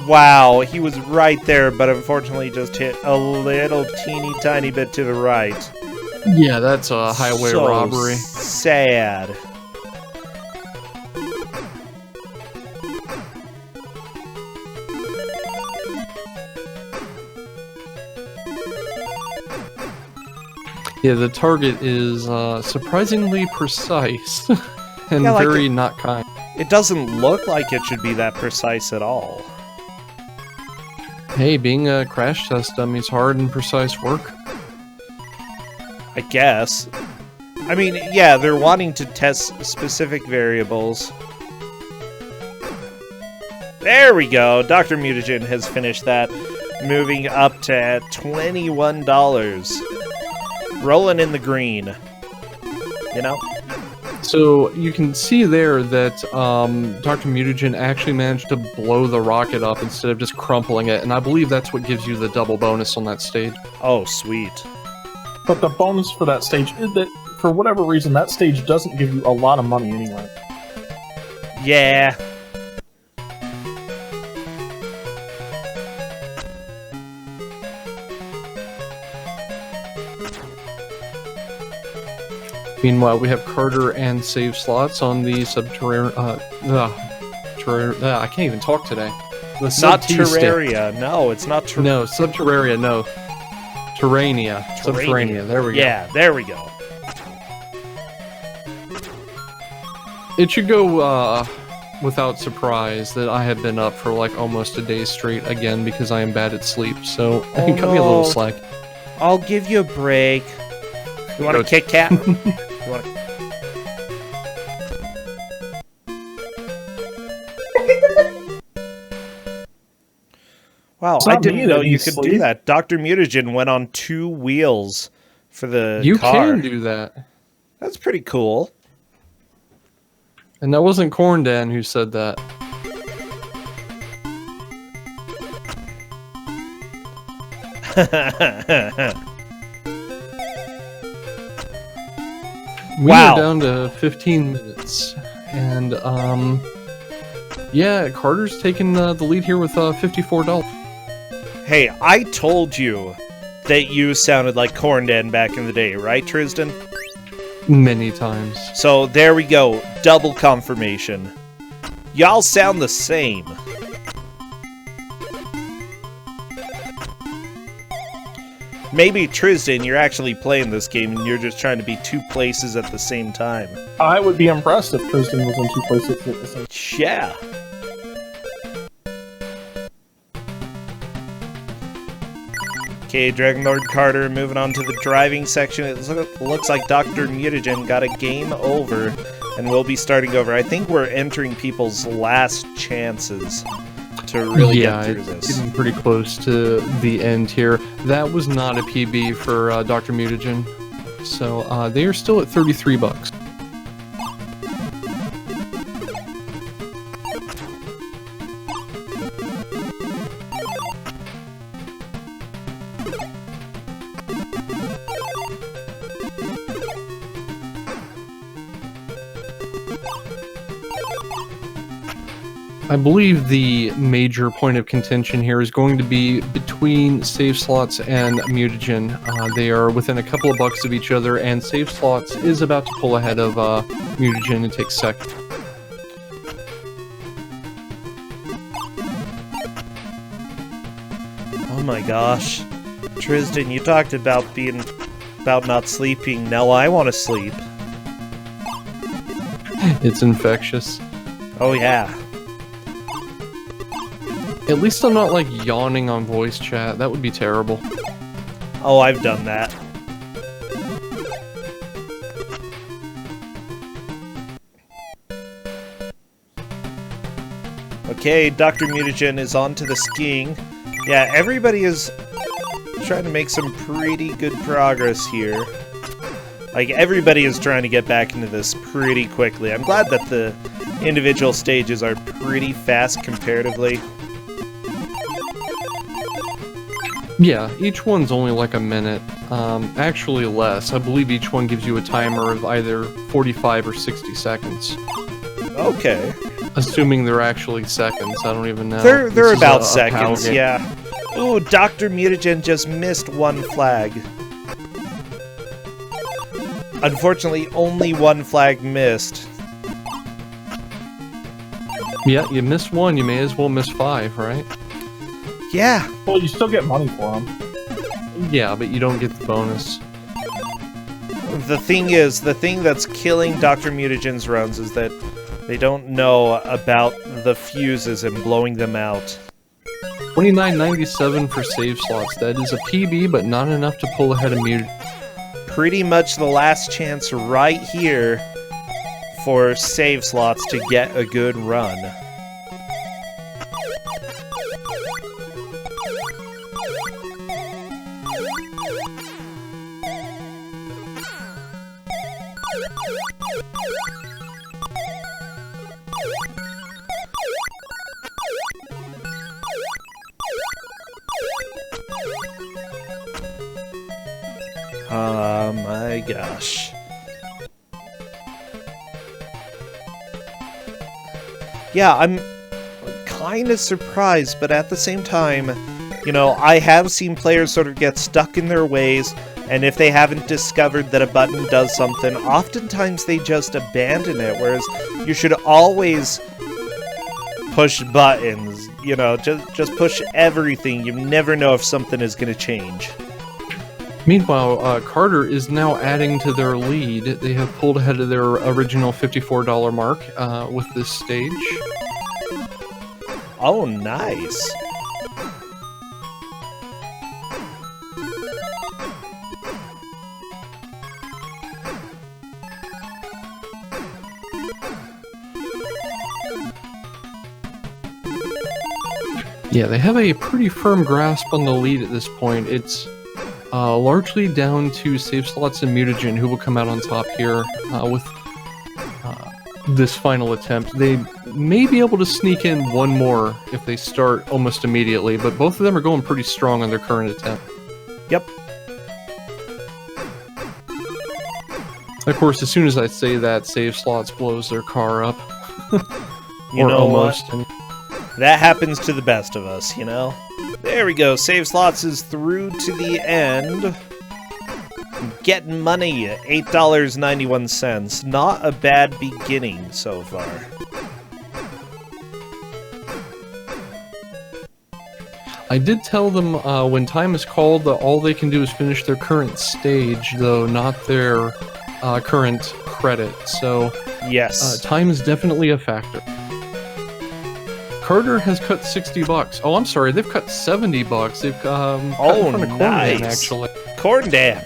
Wow, he was right there, but unfortunately just hit a little teeny tiny bit to the right. Yeah, that's a highway robbery. Sad. Yeah, the target is surprisingly precise and Yeah, like very not kind. It doesn't look like it should be that precise at all. Hey, being a crash test dummy is hard and precise work. I guess. I mean, yeah, they're wanting to test specific variables. There we go. Dr. Mutagen has finished that, moving up to $21. Rolling in the green. You know? So you can see there that Dr. Mutagen actually managed to blow the rocket up instead of just crumpling it, and I believe that's what gives you the double bonus on that stage. Oh, sweet. But the bonus for that stage is that, for whatever reason, that stage doesn't give you a lot of money anyway. Yeah. Meanwhile, we have Carter and save slots on the subterranean. I can't even talk today. The Not sub-T Terraria. No, it's not Terraria. No, Subterraria, no. Terrania. Subterranea, there we go. Yeah, there we go. It should go without surprise that I have been up for like almost a day straight again because I am bad at sleep, so cut me a little slack. I'll give you a break. You want a Kit Kat? Wow, I didn't know you could do that. Dr. Mutagen went on 2 wheels for the car. You can do that. That's pretty cool. And that wasn't Corndan who said that. We are down to 15 minutes. And, yeah, Carter's taking the lead here with $54. Hey, I told you that you sounded like Corndan back in the day, right, Tristan? Many times. So there we go, double confirmation. Y'all sound the same. Maybe, Tristan, you're actually playing this game and you're just trying to be 2 places at the same time. I would be impressed if Tristan was in 2 places at the same time. Yeah. Okay, Dragon Lord Carter moving on to the driving section. It looks like Dr. Mutagen got a game over and we'll be starting over. I think we're entering people's last chances to really get through this. It's getting pretty close to the end here. That was not a PB for Dr. Mutagen. So they are still at $33. I believe the major point of contention here is going to be between Save Slots and Mutagen. They are within a couple of bucks of each other, and Save Slots is about to pull ahead of Mutagen and take second. Oh my gosh. Tristan, you talked about not sleeping. Now I want to sleep. It's infectious. Oh yeah. At least I'm not, like, yawning on voice chat. That would be terrible. Oh, I've done that. Okay, Dr. Mutagen is on to the skiing. Yeah, everybody is trying to make some pretty good progress here. Like, everybody is trying to get back into this pretty quickly. I'm glad that the individual stages are pretty fast comparatively. Yeah, each one's only like a minute. Actually less. I believe each one gives you a timer of either 45 or 60 seconds. Okay. Assuming they're actually seconds, I don't even know. They're about seconds, yeah. Ooh, Dr. Mutagen just missed one flag. Unfortunately, only one flag missed. Yeah, you miss one, you may as well miss 5, right? Yeah. Well, you still get money for them. Yeah, but you don't get the bonus. The thing is, the thing that's killing Dr. Mutagen's runs is that they don't know about the fuses and blowing them out. $29.97 for save slots. That is a PB, but not enough to pull ahead of Mutagen. Pretty much the last chance right here for save slots to get a good run. Oh my gosh. Yeah, I'm kind of surprised, but at the same time, you know, I have seen players sort of get stuck in their ways, and if they haven't discovered that a button does something, oftentimes they just abandon it, whereas you should always push buttons, you know, just push everything. You never know if something is going to change. Meanwhile, Carter is now adding to their lead. They have pulled ahead of their original $54 mark with this stage. Oh, nice. Yeah, they have a pretty firm grasp on the lead at this point. It's largely down to save slots and Mutagen, who will come out on top here with this final attempt. They may be able to sneak in one more if they start almost immediately, but both of them are going pretty strong on their current attempt. Yep. Of course, as soon as I say that, save slots blows their car up. You or know almost. What? That happens to the best of us, you know? There we go. Save slots is through to the end. Getting money, $8.91. Not a bad beginning so far. I did tell them when time is called that all they can do is finish their current stage, though not their current credit. So yes, time is definitely a factor. Carter has cut $60. Oh, I'm sorry, they've cut $70. They've cut in front of nice. Corndan, actually. Corndan.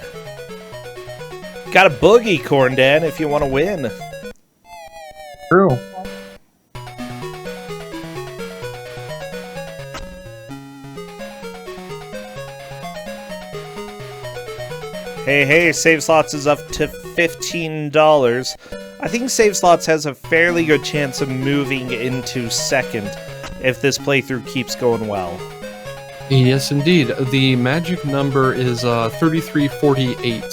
Got a boogie, Corndan, if you want to win. True. Hey, Save Slots is up to $15. I think Save Slots has a fairly good chance of moving into second if this playthrough keeps going well. Yes, indeed. The magic number is 3348.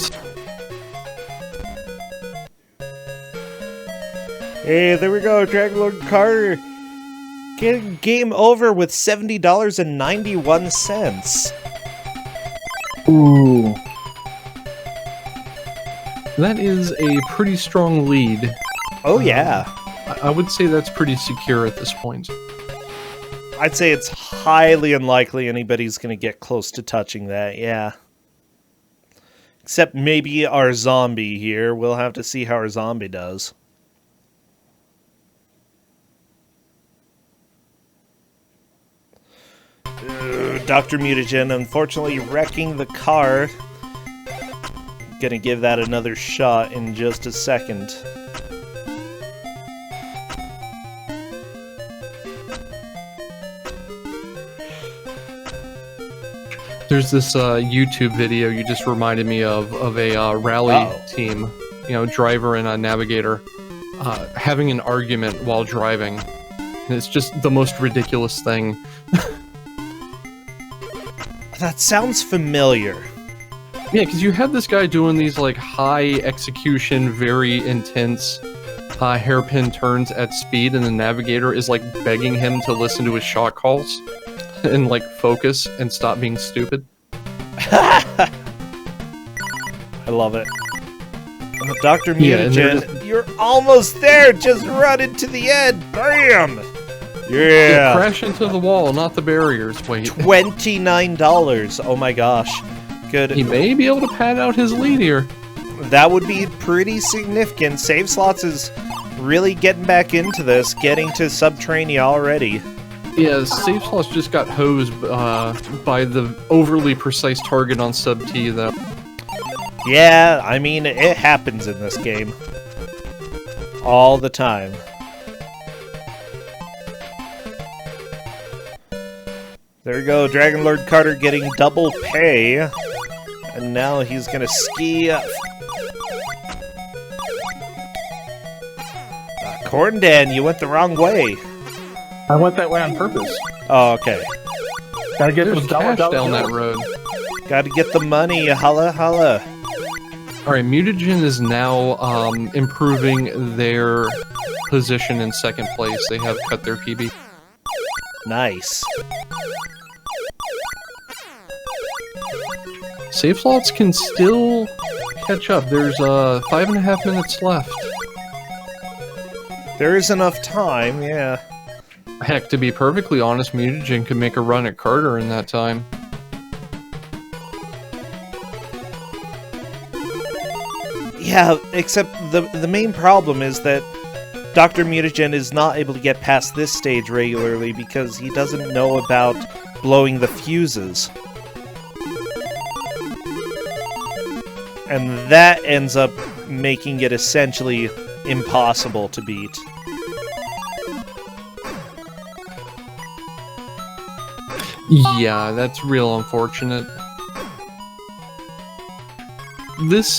Hey, there we go, Dragon Lord Carter. Getting game over with $70.91. Ooh. That is a pretty strong lead. Oh, yeah. I would say that's pretty secure at this point. I'd say it's highly unlikely anybody's going to get close to touching that, yeah. Except maybe our zombie here. We'll have to see how our zombie does. Dr. Mutagen, unfortunately wrecking the car. Gonna give that another shot in just a second. There's this YouTube video you just reminded me of a rally team, you know, driver and a navigator, having an argument while driving. And it's just the most ridiculous thing. That sounds familiar. Yeah, because you had this guy doing these like high execution, very intense hairpin turns at speed, and the navigator is like begging him to listen to his shot calls and like focus and stop being stupid. I love it. Dr. Mutagen, you're almost there! Just run into the end! Bam! Yeah! Crash into the wall, not the barriers. Wait. $29. Oh my gosh. Good. He may be able to pad out his lead here. That would be pretty significant. Save Slots is really getting back into this, getting to Subterranea already. Yeah, Save Slots just got hosed by the overly precise target on Sub T, though. Yeah, I mean, it happens in this game. All the time. There we go, Dragon Lord Carter getting double pay. And now he's gonna ski. Corndan, you went the wrong way. I went that way on purpose. Oh, okay. Gotta get There's those cash dollar down that road. Gotta get the money, holla holla. Alright, Mutagen is now improving their position in second place. They have cut their PB. Nice. Save Slots can still catch up. There's 5.5 minutes left. There is enough time, yeah. Heck, to be perfectly honest, Mutagen could make a run at Carter in that time. Yeah, except the main problem is that Dr. Mutagen is not able to get past this stage regularly because he doesn't know about blowing the fuses. And that ends up making it essentially impossible to beat. Yeah, that's real unfortunate.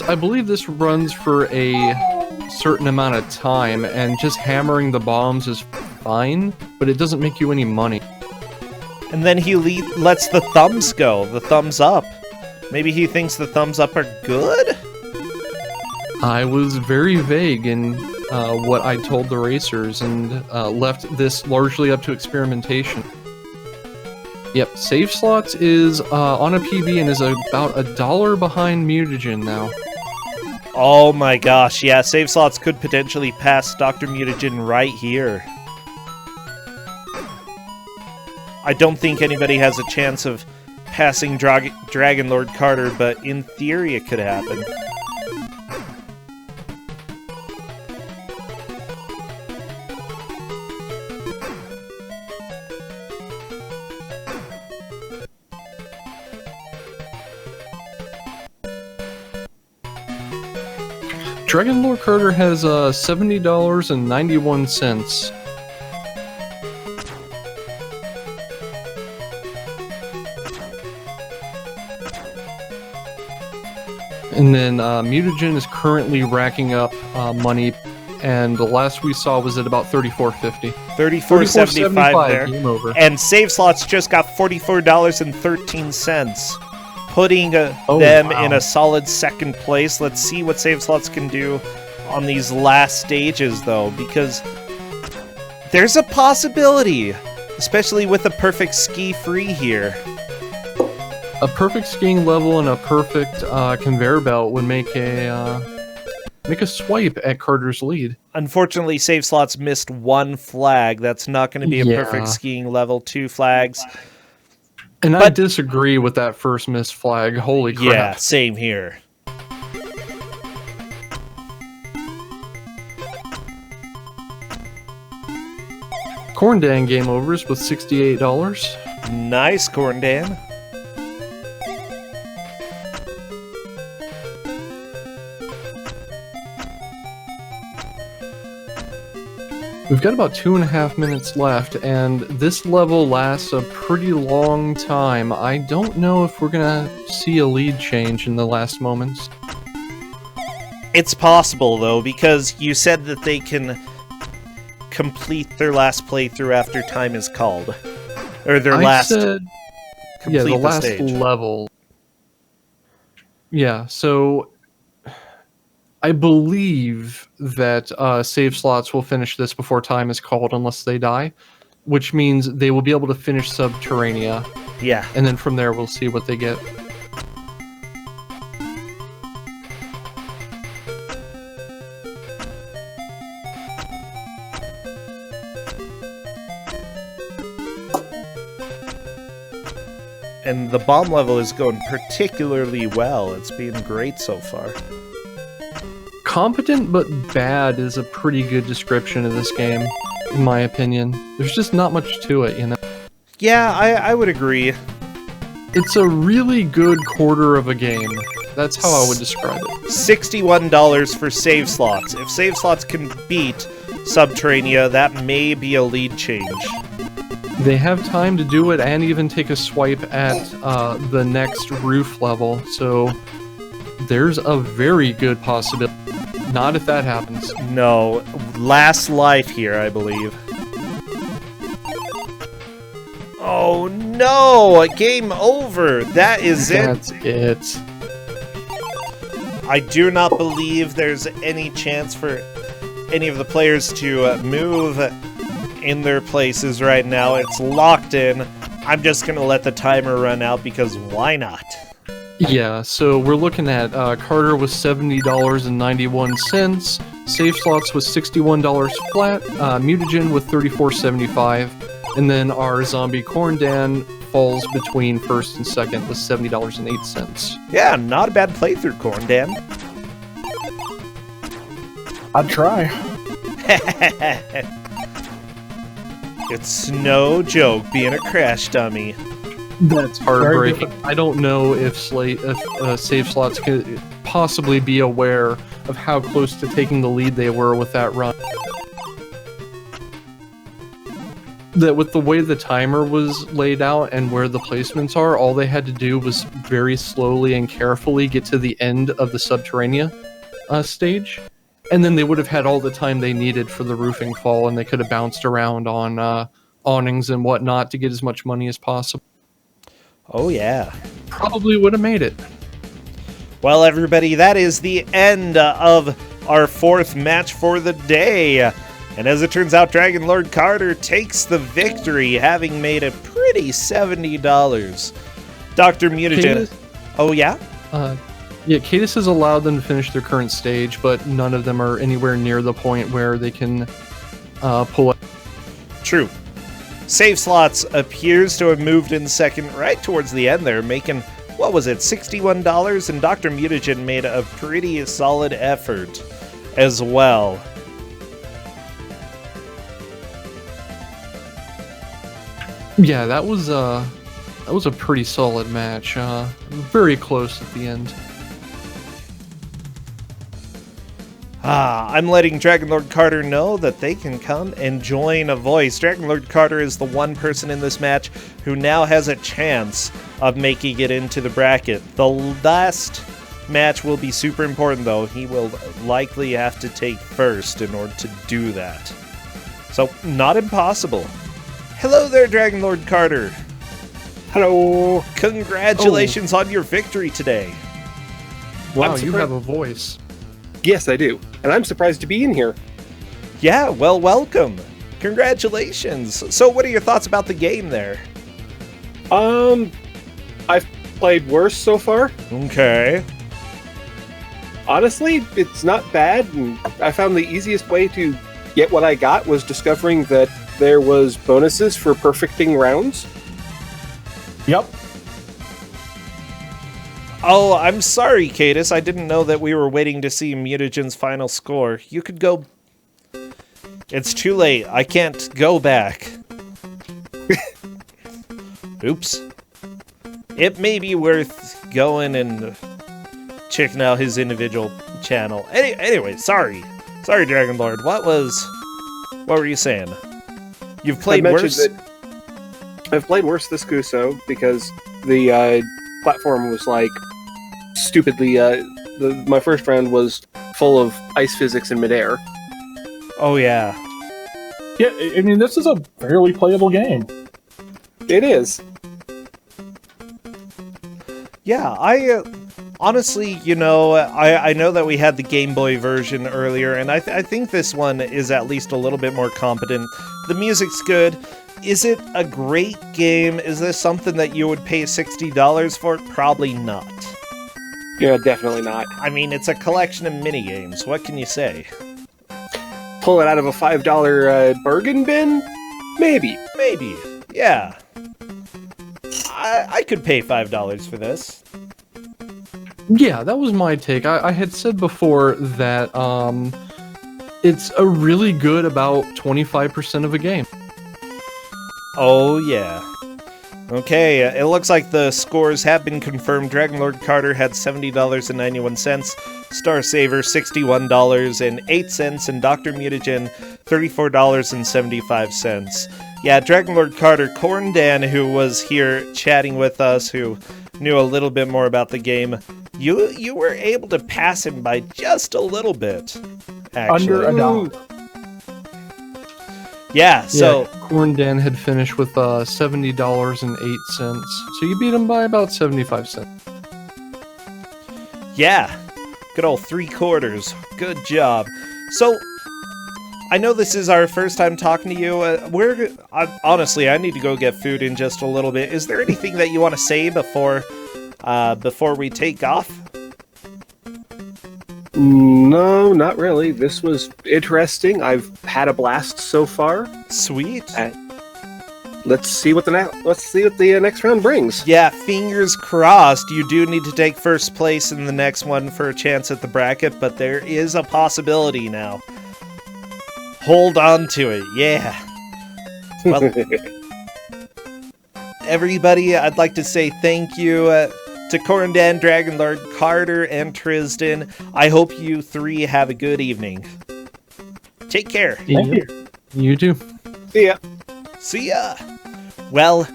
I believe this runs for a certain amount of time, and just hammering the bombs is fine, but it doesn't make you any money. And then he lets the thumbs go, the thumbs up. Maybe he thinks the thumbs up are good? I was very vague in what I told the racers, and left this largely up to experimentation. Yep, Save Slots is on a PB and is about $1 behind Mutagen now. Oh my gosh, yeah, Save Slots could potentially pass Dr. Mutagen right here. I don't think anybody has a chance of passing Dragon Lord Carter, but in theory it could happen. Dragon Lord Carter has $70.91. And then Mutagen is currently racking up money, and the last we saw was at about $34.50. $34.75 there. Game over. And Save Slots just got $44.13. Putting them in a solid second place. Let's see what Save Slots can do on these last stages, though, because there's a possibility, especially with a perfect ski free here. A perfect skiing level and a perfect conveyor belt would make a swipe at Carter's lead. Unfortunately, Save Slots missed one flag. That's not going to be a perfect skiing level. 2 flags. And I disagree with that first missed flag. Holy crap. Yeah, same here. Corndan game overs with $68. Nice, Corndan. We've got about 2.5 minutes left, and this level lasts a pretty long time. I don't know if we're gonna see a lead change in the last moments. It's possible, though, because you said that they can complete their last playthrough after time is called. Or their last complete the last stage. level. Yeah, so I believe that save slots will finish this before time is called unless they die, which means they will be able to finish Subterranea. Yeah. And then from there we'll see what they get. And the bomb level is going particularly well. It's been great so far. Competent but bad is a pretty good description of this game, in my opinion. There's just not much to it, you know? Yeah, I would agree. It's a really good quarter of a game. That's how I would describe it. $61 for save slots. If save slots can beat Subterranea, that may be a lead change. They have time to do it and even take a swipe at the next roof level, so there's a very good possibility. Not if that happens. No. Last life here, I believe. Oh no! Game over! That is it! That's it. I do not believe there's any chance for any of the players to move in their places right now. It's locked in. I'm just gonna let the timer run out because why not? Yeah, so we're looking at Carter was $70.91, Safe Slots was $61 flat, Mutagen with $34.75, and then our zombie Corndan falls between first and second with $70.08. Yeah, not a bad playthrough, Corndan. I'd try. It's no joke being a crash dummy. That's heartbreaking. I don't know if Save Slots could possibly be aware of how close to taking the lead they were with that run. That with the way the timer was laid out and where the placements are, all they had to do was very slowly and carefully get to the end of the Subterranea stage, and then they would have had all the time they needed for the roofing fall, and they could have bounced around on awnings and whatnot to get as much money as possible. Oh yeah. Probably would have made it. Well, everybody, that is the end of our fourth match for the day. And as it turns out, Dragon Lord Carter takes the victory, having made a pretty $70. Dr. Mutagen. Oh, yeah? Yeah, Cadus has allowed them to finish their current stage, but none of them are anywhere near the point where they can pull it. True. Save Slots appears to have moved in second right towards the end there, making, what was it, $61? And Dr. Mutagen made a pretty solid effort as well. Yeah, that was a pretty solid match. Very close at the end. I'm letting Dragon Lord Carter know that they can come and join a voice. Dragon Lord Carter is the one person in this match who now has a chance of making it into the bracket. The last match will be super important, though. He will likely have to take first in order to do that. So, not impossible. Hello there, Dragon Lord Carter. Hello. Congratulations on your victory today. Wow, you have a voice. Yes, I do. And I'm surprised to be in here. Yeah, well, welcome. Congratulations. So what are your thoughts about the game there? I've played worse so far. Okay. Honestly, it's not bad, and I found the easiest way to get what I got was discovering that there was bonuses for perfecting rounds. Yep. Oh, I'm sorry, Cadus. I didn't know that we were waiting to see Mutagen's final score. You could go... It's too late. I can't go back. Oops. It may be worth going and checking out his individual channel. Anyway, sorry. Sorry, Dragon Lord. What were you saying? You've played worse? I've played worse this Kuso because the platform was like stupidly. My first round was full of ice physics in midair. Oh yeah. Yeah, I mean, this is a fairly playable game. It is. Yeah, I honestly, you know, I know that we had the Game Boy version earlier, and I think this one is at least a little bit more competent. The music's good. Is it a great game? Is this something that you would pay $60 for? Probably not. Yeah, definitely not. I mean, it's a collection of minigames. What can you say? Pull it out of a $5 bargain bin? Maybe. Maybe. Yeah. I could pay $5 for this. Yeah, that was my take. I had said before that it's a really good about 25% of a game. Oh, yeah. Okay, it looks like the scores have been confirmed. Dragon Lord Carter had $70.91, Star Saver $61.08, and Dr. Mutagen $34.75. Yeah, Dragon Lord Carter, Corndan, who was here chatting with us, who knew a little bit more about the game, you were able to pass him by just a little bit, actually. Under $1. Yeah, so... Corndan had finished with $70.08, so you beat him by about 75 cents. Yeah, good old 3/4. Good job. So, I know this is our first time talking to you. Honestly, I need to go get food in just a little bit. Is there anything that you want to say before we take off? No, not really. This was interesting. I've had a blast so far. Sweet. Let's see what the next round brings. Yeah, fingers crossed. You do need to take first place in the next one for a chance at the bracket, but there is a possibility now. Hold on to it, yeah. Well, everybody, I'd like to say thank you to Corndan, Dragon Lord Carter, and Tristan. I hope you three have a good evening. Take care. Thank you. You too. See ya. See ya. Well,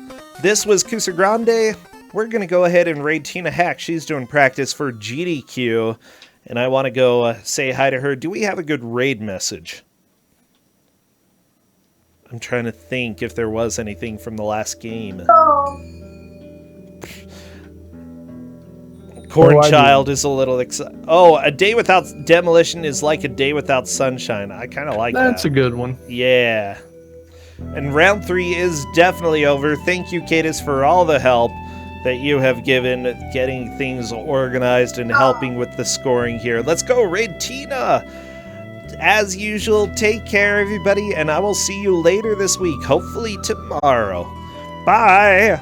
this was Kusogr4nde. We're going to go ahead and raid Tina Hack. She's doing practice for GDQ, and I want to go say hi to her. Do we have a good raid message? I'm trying to think if there was anything from the last game. Cornchild is a little excited. Oh, a day without demolition is like a day without sunshine. I kind of like that. That's a good one. Yeah. And round 3 is definitely over. Thank you, Cadis, for all the help that you have given getting things organized and helping with the scoring here. Let's go raid Tina! As usual, take care, everybody, and I will see you later this week, hopefully tomorrow. Bye!